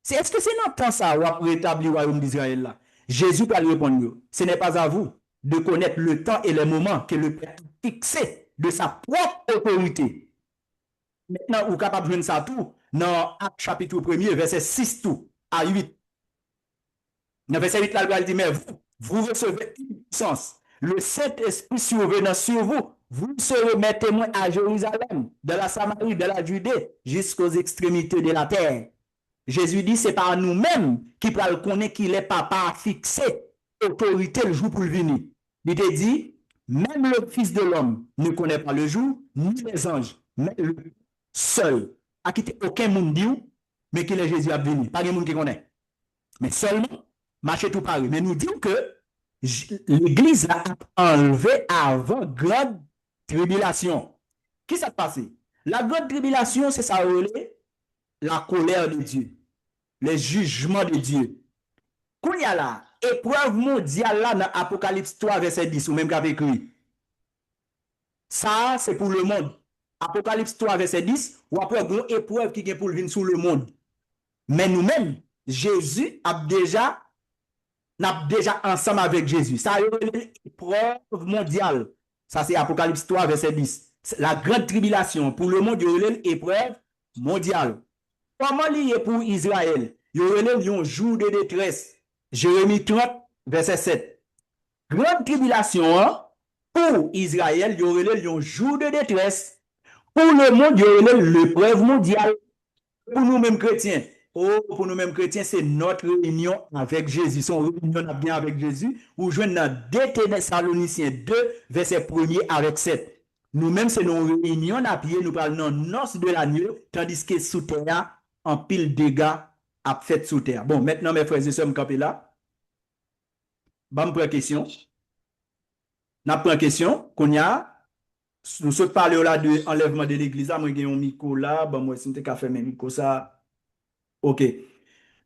est-ce que c'est notre temps ça, ou après rétablir le royaume d'Israël là? Jésus peut répondre, ce n'est pas à vous de connaître le temps et les moments que le Père a fixé de sa propre autorité. Maintenant, vous êtes capable de jouer ça tout dans Acte chapitre 1er, verset 6 tout à 8. Dans verset 8, là, il dit, mais vous recevez une puissance. Le Saint-Esprit survenant sur vous, vous serez mes témoins à Jérusalem, de la Samarie, de la Judée, jusqu'aux extrémités de la terre. Jésus dit, c'est par nous-mêmes qui pourrons connaître qu'il est papa fixé, autorité le jour pour le venir. Il te dit, même le Fils de l'homme ne connaît pas le jour, ni les anges, mais le seul, à quitter aucun monde dit, mais qu'il est Jésus à venir. Pas de monde qui connaît. Mais seulement, marcher tout pareil. Mais nous disons que l'Église a enlevé avant grande tribulation. Qui s'est passé? La grande tribulation, c'est ça, la colère de Dieu, les jugements de Dieu. Quand il y a là, épreuve mondiale là dans Apocalypse 3, verset 10, ou même qu'avec écrit. Ça, c'est pour le monde. Apocalypse 3, verset 10, ou après, une épreuve qui est pour venir sur le monde. Mais nous-mêmes, Jésus n'a déjà ensemble avec Jésus. Ça, c'est une épreuve mondiale. Ça, c'est Apocalypse 3, verset 10. La grande tribulation. Pour le monde, il y a une épreuve mondiale. Comment lié pour Israël? Il y a un jour de détresse. Jérémie 30, verset 7. Grande tribulation hein? Pour Israël, il y a un jour de détresse. Pour le monde, il y a l'épreuve mondiale. Pour nous-mêmes chrétiens, pour nous-mêmes chrétiens, c'est notre réunion avec Jésus. Son réunion bien avec Jésus. Ou joignent dans 2 Thessaloniciens 2, verset 1er avec 7. Nous-mêmes, c'est nos réunions à pied, nous parlons dans noces de la nuit, tandis que sous terre, en pile dégâts à fait sous terre. Bon, maintenant, mes frères et sœurs, campés là. Bon, me prend question. N'a pas question. Qu'on y a. Nous sommes parlé là de enlèvement de l'église. Moi, j'ai un micro là. Bon, moi, c'est un fait mes micro ça. OK.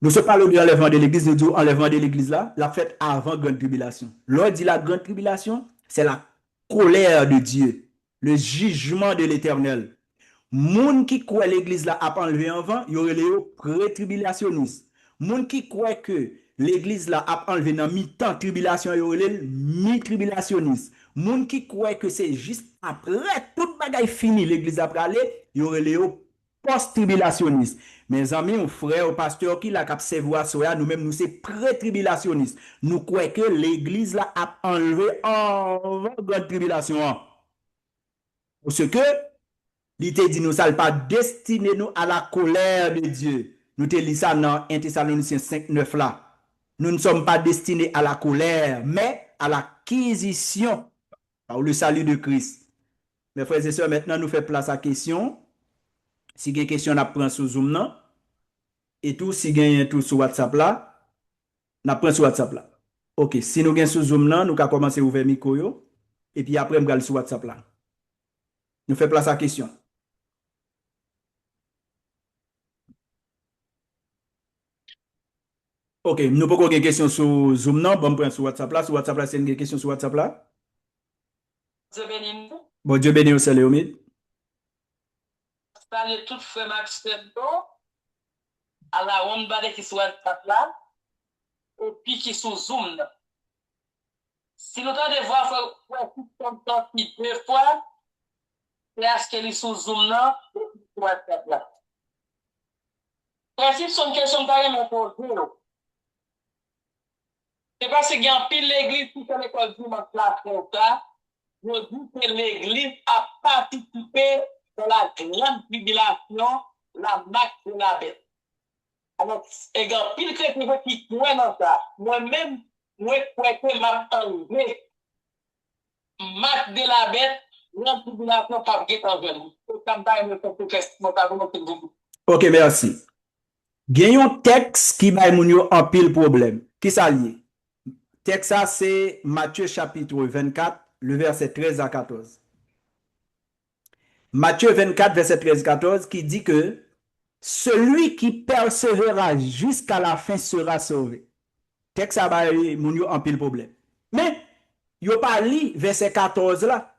Nous sommes parlé de l'enlèvement de l'église. Nous disons enlèvement de l'église là. La fête avant grande tribulation. L'on dit la grande tribulation, c'est la colère de Dieu. Le jugement de l'éternel. Moun qui croit l'église là a pas enlevé avant, il y aurait les pré-tribulationnistes. Moun qui croit que l'église là a enlevé dans mi-temps tribulation, il y aurait les mi-tribulationnistes. Moun qui croit que c'est juste après toute bagaille fini l'église après aller, il y aurait les post-tribulationnistes. Mes amis, mon frère, pasteur qui l'a capté voir ça, nous-mêmes nous c'est pré-tribulationnistes. Nous croyons que l'église là a enlevé avant grande tribulation. Parce que il te dit nous ça pas destiné nous à la colère de Dieu. Nous te lis ça dans 1 Thessaloniciens 5, 9 là. Nous ne sommes pas destinés à la colère, mais à l'acquisition par le salut de Christ. Mes frères et sœurs, maintenant nous faisons place à la question. Si vous avez une question, on prend sur Zoom non? Et tout, si vous avez un tout sur WhatsApp là, on prend sur WhatsApp là. OK, si nous avons sur Zoom non, nous allons commencer à ouvrir le micro et puis après on va sur WhatsApp là. Nous faisons place à la question. OK, nous pouvons une question sur Zoom, non? Bon, prendre sur WhatsApp là. Sur WhatsApp là, c'est une question sur WhatsApp là. Dieu bénisse nous. Bon, Dieu bénisse au Léomide. Salut tout frère Maxime à la ronde bade qui soit WhatsApp là et puis qui sur Zoom là. Si nous devons voir faire qui 2 fois, c'est à ce qu'elle est sur Zoom là et sur WhatsApp là. Principe sont une question carrément posée. C'est parce qu'il y a un pile l'église qui fait l'école du monde là pour ça. Je dis que l'église a participé dans la grande tribulation, la marque de la bête. Alors, il y a un pile chrétien qui croit dans ça. Moi-même, moi, crois que m'a enlevé marque de la bête, grande tribulation par guettant jeune. OK, merci. Gagnons un texte qui va nous en pile problème. Qui ça lié? Texte ça c'est Matthieu chapitre 24, le verset 13 à 14. Matthieu 24, verset 13 à 14 qui dit que celui qui persévérera jusqu'à la fin sera sauvé. Texte ça va nous en pile problème. Mais yo pas li verset 14 là.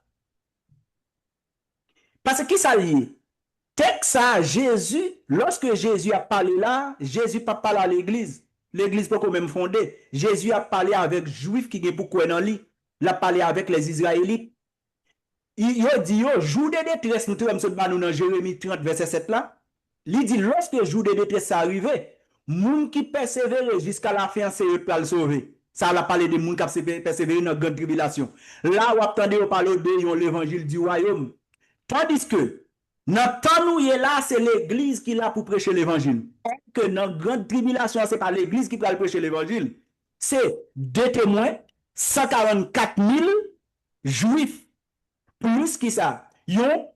Parce que qui ça lié? Texte ça, Jésus, lorsque Jésus a parlé là, Jésus pas parlé à l'église. L'église pas quand même fondée. Jésus a parlé avec juifs qui ont beaucoup dans lui. Il a parlé avec les Israélites. Il a dit, yo, jour de détresse, nous trouvons dans Jérémie 30, verset 7 là. Il dit, lorsque jour de détresse arrivé, moun qui persévère jusqu'à la fin, c'est eux qui le sauver. Ça, a parlé de moun qui persévère dans la grande tribulation. Là, vous attendez, on parle de l'évangile du royaume. Tandis que, dans le temps où il est là, c'est l'église qui est là pour prêcher l'évangile. Que dans la grande tribulation, ce n'est pas l'église qui va prêcher l'évangile. C'est deux témoins, 144 000 juifs. Plus que ça, il y a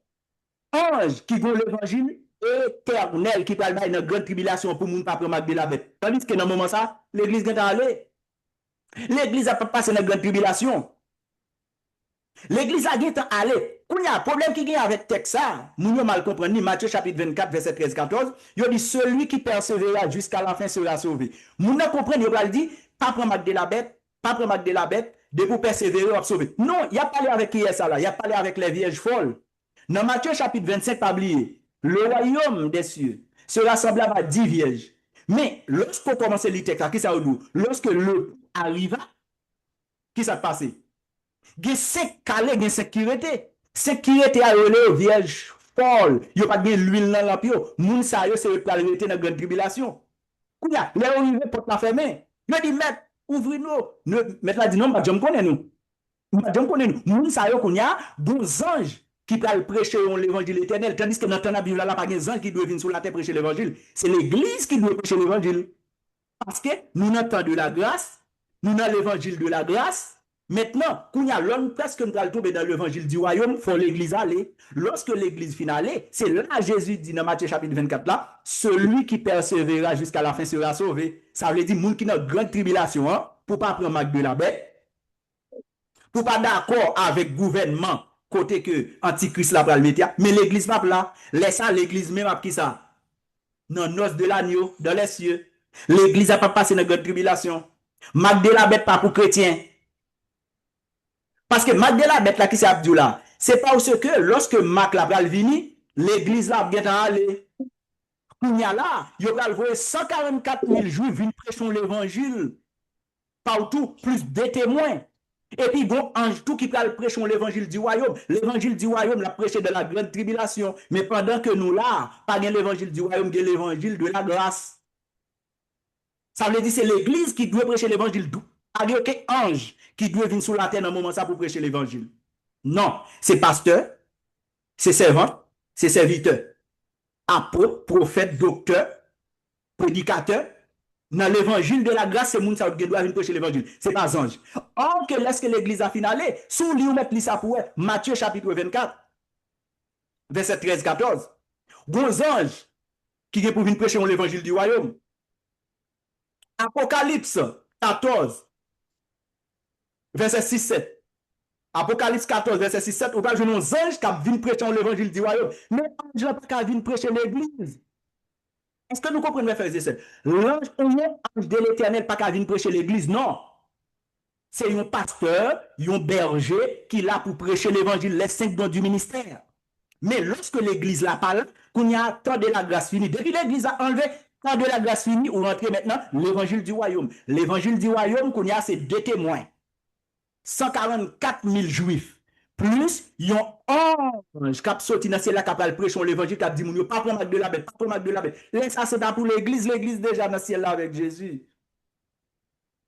un ange qui veut l'évangile éternel qui parle dans la grande tribulation pour ne pas prendre de la bête. Tandis que dans le moment ça, l'église est allée. L'église n'a pas passé dans la grande tribulation. L'église a été allée. Quand il y a un problème qui est avec le texte, nous avons mal compris. Matthieu chapitre 24, verset 13-14, il dit celui qui persévérera jusqu'à la fin sera sauvé. Nous avons compris, il a dit, pas prendre de la bête, pas prendre de la bête, de pour persévérer, on sauver. Non, il a parlé avec qui est ça là? Il a parlé avec les vierges folles. Dans Matthieu chapitre 25, pas oublier, le royaume des cieux sera semblable à 10 vierges. Mais lorsqu'on commence le texte, qui ça veut dire? Lorsque le arriva, qui ça passe? Il y a 5 calés, il y a 5 sécurité. Sécurité a relé vierge folle. Il n'y a pas de l'huile dans la pio. Moun sa yo, c'est le dans la grande tribulation. Kouya, les arrivés porte la fermée. Il dit, maître, ouvrez-nous. Maître a dit, non, je me connais nous. Je me connais nous. Moun sa yo, kouya, bon anges qui peuvent prêcher l'évangile éternel. Tandis que dans la Bible, là, pas des anges qui doivent venir sur la terre prêcher l'évangile. C'est l'église qui doit prêcher l'évangile. Parce que nous n'entendons de la grâce, nous avons l'évangile de la grâce. Maintenant, quand il y a l'homme presque nous allons tomber dans l'évangile du royaume, il faut l'église aller. Lorsque l'église finale, c'est là Jésus dit dans Matthieu chapitre 24 là, celui qui persévérera jusqu'à la fin sera sauvé. Ça veut dire moun qui n'a grande tribulation, hein, pour pas prendre marque de la bête, pour pas d'accord avec le gouvernement côté que antichrist là pour le mettre, mais l'église pas là. Laisse ça l'église même à qui ça? Dans noces de l'agneau, dans les cieux. L'église a pas passé dans grande tribulation. Marque de la bête pas pour chrétiens. Parce que Mac de la bête là qui s'est abdou là, c'est parce que lorsque Mac la pral vini, l'église là bien allé. Il y a là, il y a voir 144 000 juifs venir prêcher l'évangile partout, plus des témoins. Et puis bon ange tout qui pral prêcher l'évangile du royaume. L'évangile du royaume l'a prêché de la grande tribulation, mais pendant que nous là, pas bien l'évangile du royaume, bien l'évangile de la grâce. Ça veut dire c'est l'église qui doit prêcher l'évangile d'où? Il y a aucun ange qui doit venir sur la terre dans un moment ça pour prêcher l'évangile. Non, c'est pasteur, c'est servant, c'est serviteur, apôtre, prophète, docteur, prédicateur. Dans l'évangile de la grâce, c'est moun qui doit venir prêcher l'évangile. C'est pas ange. Or que lorsque l'église a finalé, sous lui ou mettre ça pour Matthieu chapitre 24, verset 13-14. Bon ange qui est pour venir prêcher l'évangile du royaume. Apocalypse 14. Verset 6-7. Apocalypse 14, verset 6-7. Ou pas jouer nos anges qui viennent prêcher l'évangile du royaume. Mais ange n'a pas venir prêcher l'église. Est-ce que nous comprenons, frères et sœurs? L'ange, ange de l'éternel, pas qu'à venir prêcher l'église, non. C'est un pasteur, un berger qui est là pour prêcher l'évangile, les 5 dons du ministère. Mais lorsque l'église la parle, qu'on y a tant de la grâce finie, depuis l'église a enlevé tant de la grâce finie, on rentre maintenant l'évangile du royaume. L'évangile du royaume, qu'on y a, c'est 2 témoins. 144 000 juifs. Plus, ils ont ange qui a sorti dans ciel là, qui a prêché l'évangile, qui a dit, pas prendre de la bête, pas prendre de la bête. Laisse ça, c'est pour l'église déjà dans le ciel là avec Jésus.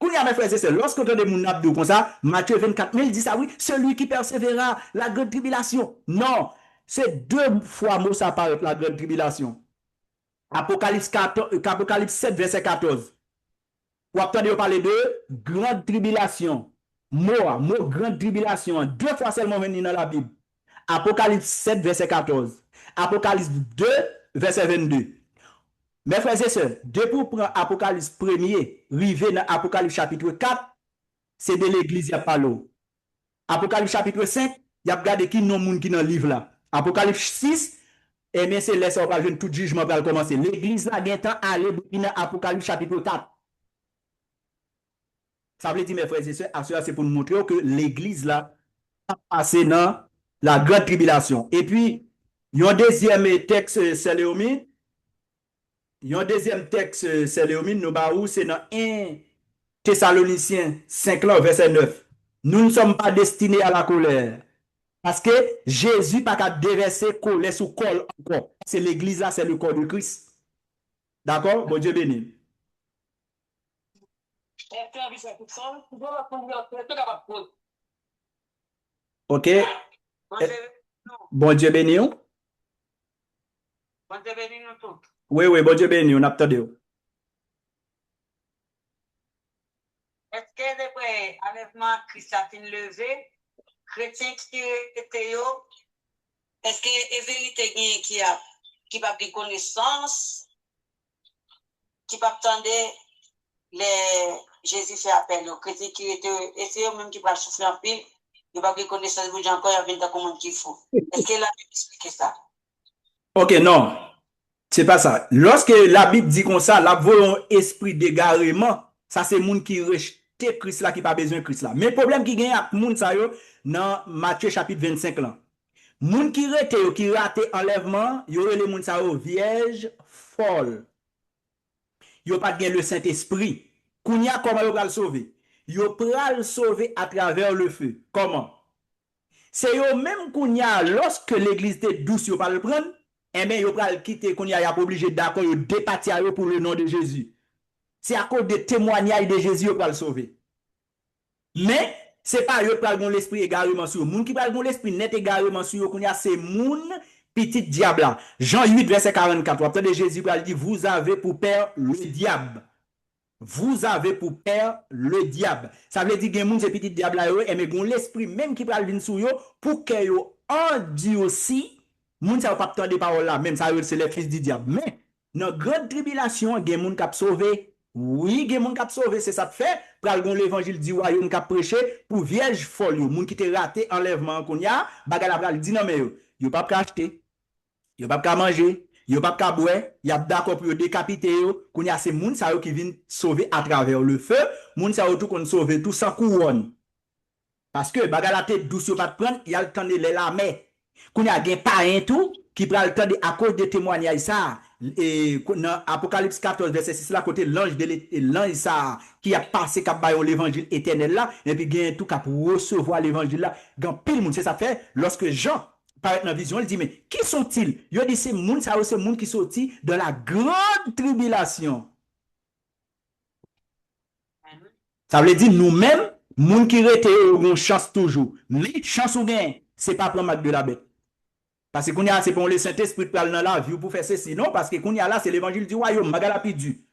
Quand il y a mes frères et sœurs, lorsque on entend des gens comme ça, Matthieu 24 000 dit ça, oui, celui qui persévérera la grande tribulation. Non, c'est 2 fois mot ça apparaît la grande tribulation. Apocalypse 7, verset 14. Vous entendez parler de grande tribulation. Mot grande tribulation, 2 fois seulement venu dans la Bible. Apocalypse 7, verset 14. Apocalypse 2, verset 22. Mes frères et sœurs, depuis pour Apocalypse 1er, rivé dans Apocalypse chapitre 4, c'est de l'église qui a parlé. Apocalypse chapitre 5, il y a regardé qui non monde qui dans le livre là. Apocalypse 6, et bien c'est laissé pas tout jugement pour commencer. L'église là vient temps aller dans Apocalypse chapitre 4. Ça veut dire, mes frères et sœurs, c'est pour nous montrer que l'église là a passé dans la grande tribulation. Et puis, Yon deuxième texte, c'est Léomine. Yon deuxième texte, c'est Léomine, nous baou, c'est dans 1 Thessaloniciens 5 là, verset 9. Nous ne sommes pas destinés à la colère. Parce que Jésus n'a pas déverser colère sous col encore. C'est l'église là, c'est le corps de Christ. D'accord? Bon Dieu béni. Ok? Bon Dieu béni. Oui, oui, bon Dieu béni, on a entendu. Est-ce que depuis enlèvement Christ a été levé, chrétien qui était yo, est-ce que est vérité qui va pris connaissance, qui va attendre les Jésus fait appel aux chrétiens qui étaient et c'est eux même qui va souffrir en pile, il va pris connaissance de encore il y a 20 comment qu'il faut. Est-ce que la Bible explique ça? Ok, non. C'est pas ça. Lorsque la Bible dit comme ça, la volon esprit d'égarement, ça c'est moun qui rejette Christ là qui pas besoin de Christ là. Mais le problème qui gagne avec moun ça yo dans Matthieu chapitre 25 là. Moun qui rete yo qui rate enlèvement, yo les moun ça yo vierge folle. Yo pas gen le Saint-Esprit. Kounya comment yo pral sauver? Yo pral sauver à travers le feu. Comment? C'est yo même kounya lorsque l'église était douce yo pas le prendre. Eh bien, il va quitter qu'on y a obligé d'accord, il départir pour le nom de Jésus. C'est à cause des témoignages de Jésus qu'il va le sauver. Mais, ce n'est pas eux qui ont l'esprit égarement sur eux. Moun qui ont l'esprit net égarement sur eux, qu'on y a ces moun petit diable là. Jean 8, verset 44. Après de Jésus va dire, vous avez pour père le diable. Vous avez pour père le diable. Ça veut dire que moun ces petits diable là, mais l'esprit même qui va venir sur eux pour que yo en dit aussi. Moun sa pas attendre des paroles là, même ça c'est les fils du diable. Mais dans grande tribulation, gen moun k'ap sauvé. Oui, gen moun k'ap sauvé, c'est ça fait. Pral gon l'évangile du royaume k'ap prêché pour vierge folle yo, moun qui te raté enlèvement qu'on y a, bagala pral dit non mais yo pas acheter. Yo pas manger, yo pas boire, y a d'accord pour décapiter yo, qu'on y a ces moun sa yo qui viennent sauver à travers le feu, moun sa yo tout qu'on sauver tout sans couronne. Parce que bagala tête douce yo pas prendre, y a le temps de les lamer. Qu'on y a gen parrain tout qui prend le temps de, à cause de témoignages ça et dans Apocalypse 14 verset 6 là côté l'ange ça qui a passé cap bayon l'évangile éternel là et puis gen tout cap recevoir l'évangile là grand pile monde c'est ça fait lorsque Jean paraît dans la vision il dit mais qui sont-ils? Il dit c'est monde ça c'est monde qui sorti de la grande tribulation. Ça veut dire nous-mêmes monde qui rete on chance toujours mais chance ou gain c'est pas prendre de la bête. Parce que qu'on y a c'est pour le Saint-Esprit pour aller dans la vie pour faire ceci non parce que qu'on y a là c'est l'évangile du royaume magala pidu.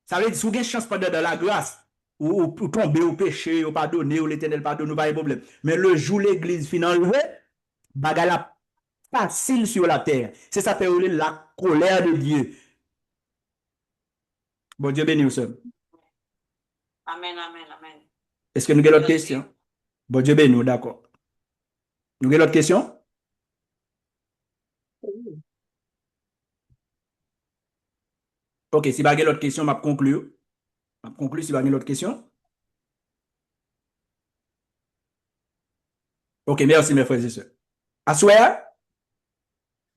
Ça veut dire si vous avez chance pendant de la grâce ou tomber au péché ou pardonner ou l'Éternel pardonne pas de problème. Mais le jour l'église finit bagala facile sur la terre. C'est ça fait la colère de Dieu. Bon Dieu béni vous seul. Amen, amen, amen. Est-ce que nous avons d'autres questions? Bon Dieu béni, d'accord. Nous avons d'autres questions? Ok, si vous avez d'autres questions, je vais conclure. Je vais conclure si vous avez d'autres questions. Ok, merci mes frères et sœurs. À soir,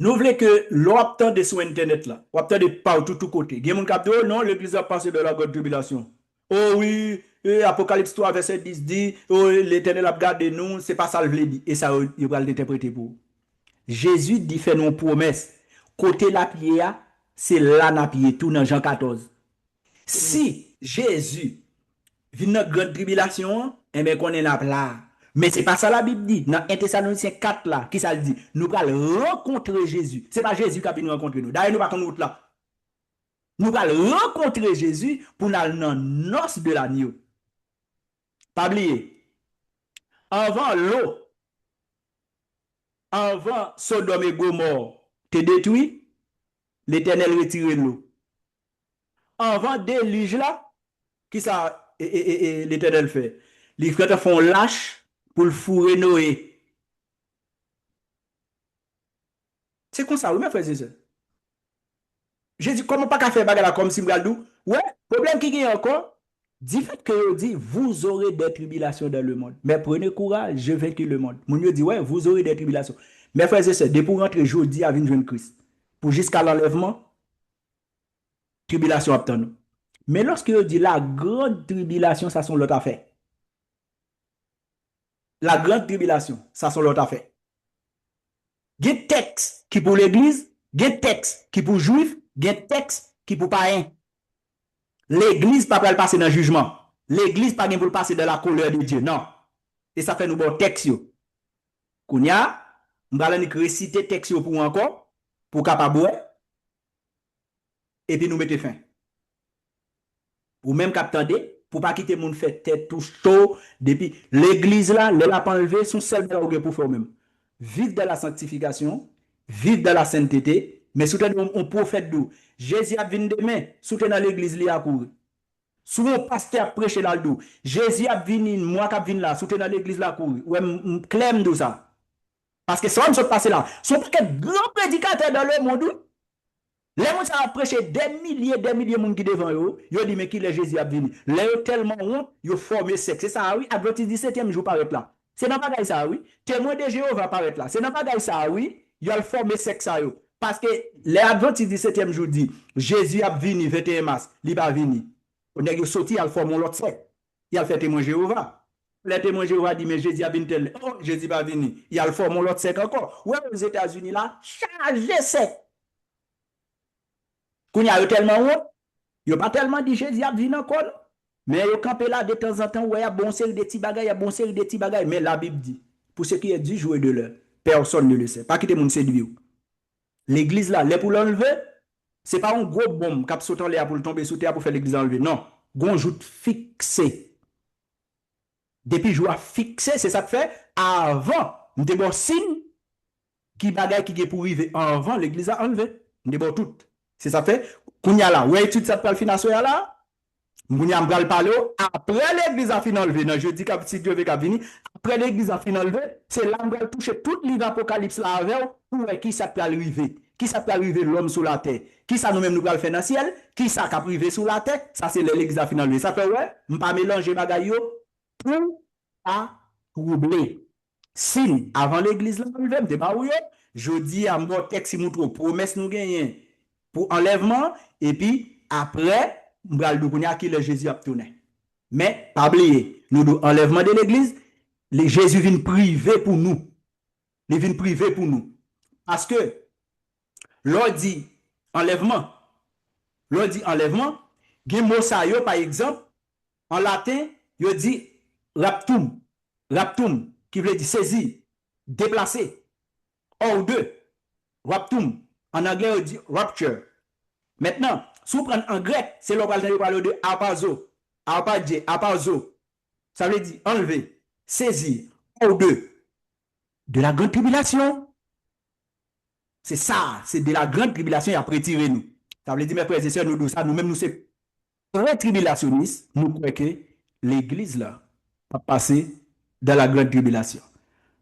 nous voulons que l'on de sur Internet là, on de partout, tout côté. Il y a des gens qui disent non, l'église a passé de la grande tribulation. Oh oui, Apocalypse 3, verset 10 dit, oh, l'Éternel a gardé nous, c'est pas ça le veut dire. Et ça, il va l'interpréter pour. Jésus dit fait nos promesses. Côté la pierre, c'est là na pied tout dans Jean 14. Si Jésus vient dans grande tribulation, eh bien qu'on est là. Mais c'est pas ça la Bible dit. Dans 1 Thessaloniciens 4 là, qui ça dit? Nous allons rencontrer Jésus. C'est pas Jésus qui a venu rencontrer nous. D'ailleurs, nous pas route là. Nous allons rencontrer Jésus pour nous aller dans noces de l'agneau. Pas oublier. Avant l'eau, avant Sodome et Gomorrhe te détruit, l'Éternel retire l'eau. Avant déluge là, qui ça l'Éternel fait? Les frères font lâche pour le fourrer Noé. C'est comme ça, oui, mes frères et sœurs. J'ai dit, comment pas qu'à faire bagarre comme Simbraldou? Ouais, problème qui est encore, dit fait que dit, vous aurez des tribulations dans le monde. Mais prenez courage, je vaincu le monde. Mon Dieu dit, ouais, vous aurez des tribulations. Mes frères et sœurs, dès pour rentrer jeudi à venir joindre Christ, pour jusqu'à l'enlèvement, tribulation obtient nous. Mais lorsque je dis la grande tribulation, ça sont l'autre affaire. La grande tribulation, ça sont l'autre affaire. Il y a texte qui pour l'église, il y a texte qui pour juif, il y a texte qui pour païen. L'église pas pour passer dans le jugement. L'église pas pour passer dans la colère de Dieu. Non. Et ça fait nous bon texte. Kounya, m'balani réciter texte pour encore, pour capable, et puis nous mettons fin. Ou même qu'attendez, pour pas quitter mon fait tête tout chaud, depuis l'église là, les lapins enlevés sont seuls pour faire même. Vivre dans la sanctification, vivre dans la sainteté, mais soutenir un prophète d'où. Jésus a venu demain, soutenir l'église li a couru. Souvent, pasteur prêche là le Jésus a venu, moi qui venu là, soutenir l'église là couru. Ouais, clame de ça. Parce que ça, on se passe là. Son grand prédicateur dans le monde. Les gens ont prêché des milliers de monde qui devant eux. Ils ont dit, mais qui est Jésus a venu? Les gens tellement honte, ils ont formé sexe. C'est ça, oui. Adventiste 17e jour paraît là. C'est dans pas ça, oui. Témoin de Jéhovah paraît là. C'est dans pas ça, oui. Ils ont formé sexe à eux. Parce que les Adventistes 17e jour dit, Jésus a venu 21 mars. Il n'est pas venu. On est sorti, il a formé l'autre sexe. Il a fait témoin Jéhovah. Les témoins Jéhovah dit, mais Jésus a venu tel. Oh, Jésus pas venu. Il a formé l'autre sexe encore. Ouais, aux États-Unis là, chargé sexe. Quand il y a tellement honte, il n'y a pas tellement dit Jésus a venu encore. Mais il campé là de temps en temps, ouais, il y a bon série de petits bagages, il y a bon série de petits bagages. Mais la Bible dit, pour ce qui est du jour et de l'heure, personne ne le sait. Pas quitter mon séduire. L'église là, les pour l'enlever, ce n'est pas un gros bombe qui saute en l'air pour tomber sous terre pour faire l'église enlever. Non. Gon joue fixé. Depuis jour fixé, c'est ça que fait avant. Nous avons signe qui bagaille qui est pour arriver avant l'église a enlevé. Nous avons tout. C'est ça fait. Kounya là, ouais, étude ça pour financer là. Kounya m'bral parler après l'église a fini enlevé. Non, je dis que si Dieu veut venir, après l'église a fini enlevé, c'est là m'bral toucher tout livre apocalypse là avec pour qui ça peut arriver. Qui ça peut arriver l'homme sur la terre. Qui ça nous-mêmes nous pral faire dans le ciel, qui ça peut arriver sur la terre, ça c'est l'église a fini enlevé. Ça fait ouais, m'pas mélanger bagaille yo pour pas troubler. Si avant l'église là enlevé, m'te pas oui, je dis à mon texte montre promesse nous gagner pour enlèvement, et puis après, nous allons dire qui le Jésus a tourné. Mais, pas oublier, nous enlèvement de l'église, Jésus vient privé pour nous. Il vient privé pour nous. Parce que, l'on dit enlèvement, il y a un mot ça, par exemple, en latin, il dit raptum, qui veut dire saisir, déplacer, hors de, raptum. En anglais, on dit rapture. Maintenant, si vous prenez en grec, c'est là qu'on parle de apazo, apazo. Ça veut dire enlever, saisir, hors de la grande tribulation. C'est ça, c'est de la grande tribulation et après tirer nous. Ça veut dire, mes frères et sœurs, nous, ça, nous-mêmes, nous, c'est très tribulationnistes. Nous croyons que l'église, là, va passer dans la grande tribulation.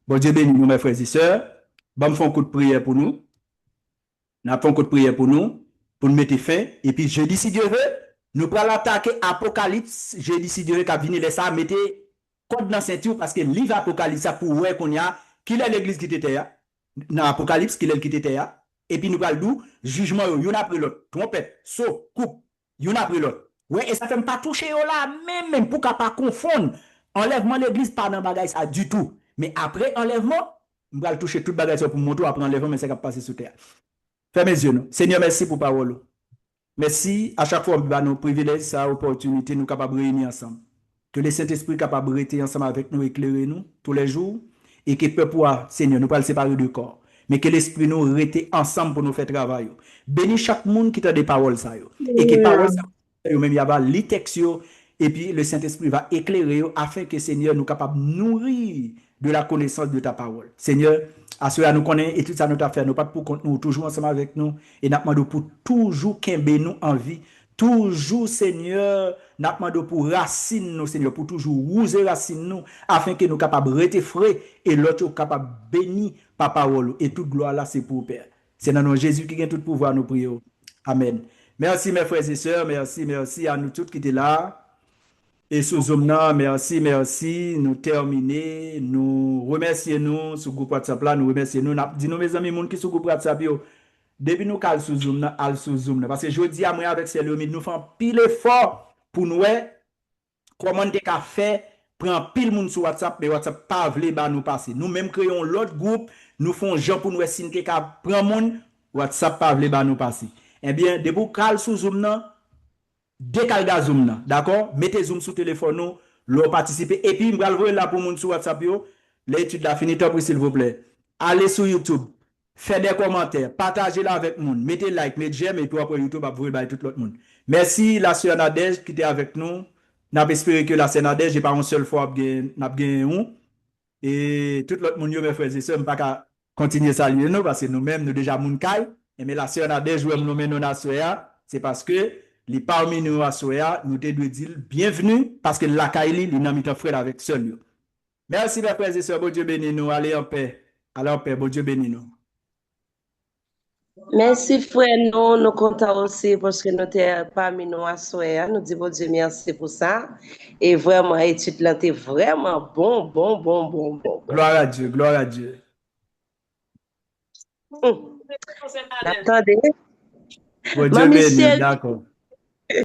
Bon Dieu bénit nous, mes frères et sœurs. Bon, nous faisons un coup de prière pour nous. Nous avons un coup de prière pour nous mettre fin. Et puis, jeudi, si Dieu veut, nous allons attaquer Apocalypse. Jeudi, si Dieu veut, qu'à venir laisser ça, mettez code dans la ceinture parce que le livre Apocalypse, ça pour voir qu'on y a, qu'il est l'église qui était là. Dans Apocalypse, qu'il est qui était là. Et puis, nous allons jugement, y'en après l'autre. Trompette, saut, coupe, y'en après l'autre. Ouais, et ça ne fait pas toucher là, même pour qu'on pas confondre. Enlèvement l'église, pas dans bagage ça du tout. Mais après enlèvement, nous allons toucher toute bagage pour montrer après enlèvement, mais ça va passer sous terre. Fermez les yeux. Seigneur, merci pour parole. Merci à chaque fois que nous privilège, ça opportunité, nous capables de réunir ensemble. Que le Saint-Esprit capable de rester ensemble avec nous, éclairer nous tous les jours. Et que peut pouvoir, Seigneur, nous pas le séparer de corps. Mais que l'Esprit nous reste ensemble pour nous faire travail. Bénis chaque monde qui a des paroles. Ça, et que paroles, même il y a les textes. Et puis le Saint-Esprit va éclairer afin que, Seigneur, nous capables de nourrir de la connaissance de ta parole. Seigneur, à cela nous connaissons et tout ça nous t'a fait. Nous pas pour compte nous, toujours ensemble avec nous. Et nous demandons pour toujours qu'aimer nous en vie. Toujours, Seigneur, nous demandons pour racine nous, Seigneur, pour toujours rouser racine nous, afin que nous capables de rester frais et l'autre capable de bénir par parole. Et toute gloire là, c'est pour Père. C'est dans nom Jésus qui a tout pouvoir, nous prions. Amen. Merci mes frères et sœurs, merci à nous tous qui étaient là. Et sous Zoom, non, merci, merci. Nous terminer. Nous remercions nous sur le groupe WhatsApp là. Nous remercions nous. Dis-nous, mes amis, moun qui sur le groupe WhatsApp, yo, depuis nous cal sous Zoom, al sous Zoom. Parce que je dis à moi avec Céline, nous faisons pile effort pour nous, comment te ka fait, prend pile moun sur WhatsApp, mais WhatsApp pas vle ba nous passer. Nous même créons l'autre groupe, nous faisons gens pour nous si te ka prend moun, WhatsApp pas vle ba nous passer. Eh bien, depuis cal sous Zoom nan, décalga Zoom nan, d'accord? Mettez Zoom sur téléphone nous, l'on participer et puis m'bral voir là pour moun sur WhatsApp yo, l'étude la fini top s'il vous plaît. Allez sur YouTube, faites des commentaires, partagez là avec moun, mettez like, mettez j'aime et puis après YouTube va vous voir tout l'autre monde. Merci la sœur Nadège qui était avec nous. N'a espéré que la sœur Nadège j'ai pas une seule fois n'a gagné un et tout l'autre monde mes frères et sœurs pas qu'à continuer saluer nous parce que nous-mêmes nous déjà moun kay mais la sœur Nadège nous nommer nous na soya, c'est parce que les parmi nous à soya nous te doit dire bienvenue parce que la Kaili il n'a mis ton frère avec seul. Merci mes frères et sœurs, bon Dieu béni nous, allez en paix. Allez en paix, bon Dieu béni nous. Merci frère, nous comptons aussi parce que nous sommes parmi nous à soir. Nous disons bon Dieu merci pour ça. Et vraiment, l'étude là était vraiment bon. Gloire à Dieu, gloire à Dieu. Attendez. Bon Dieu béni, d'accord.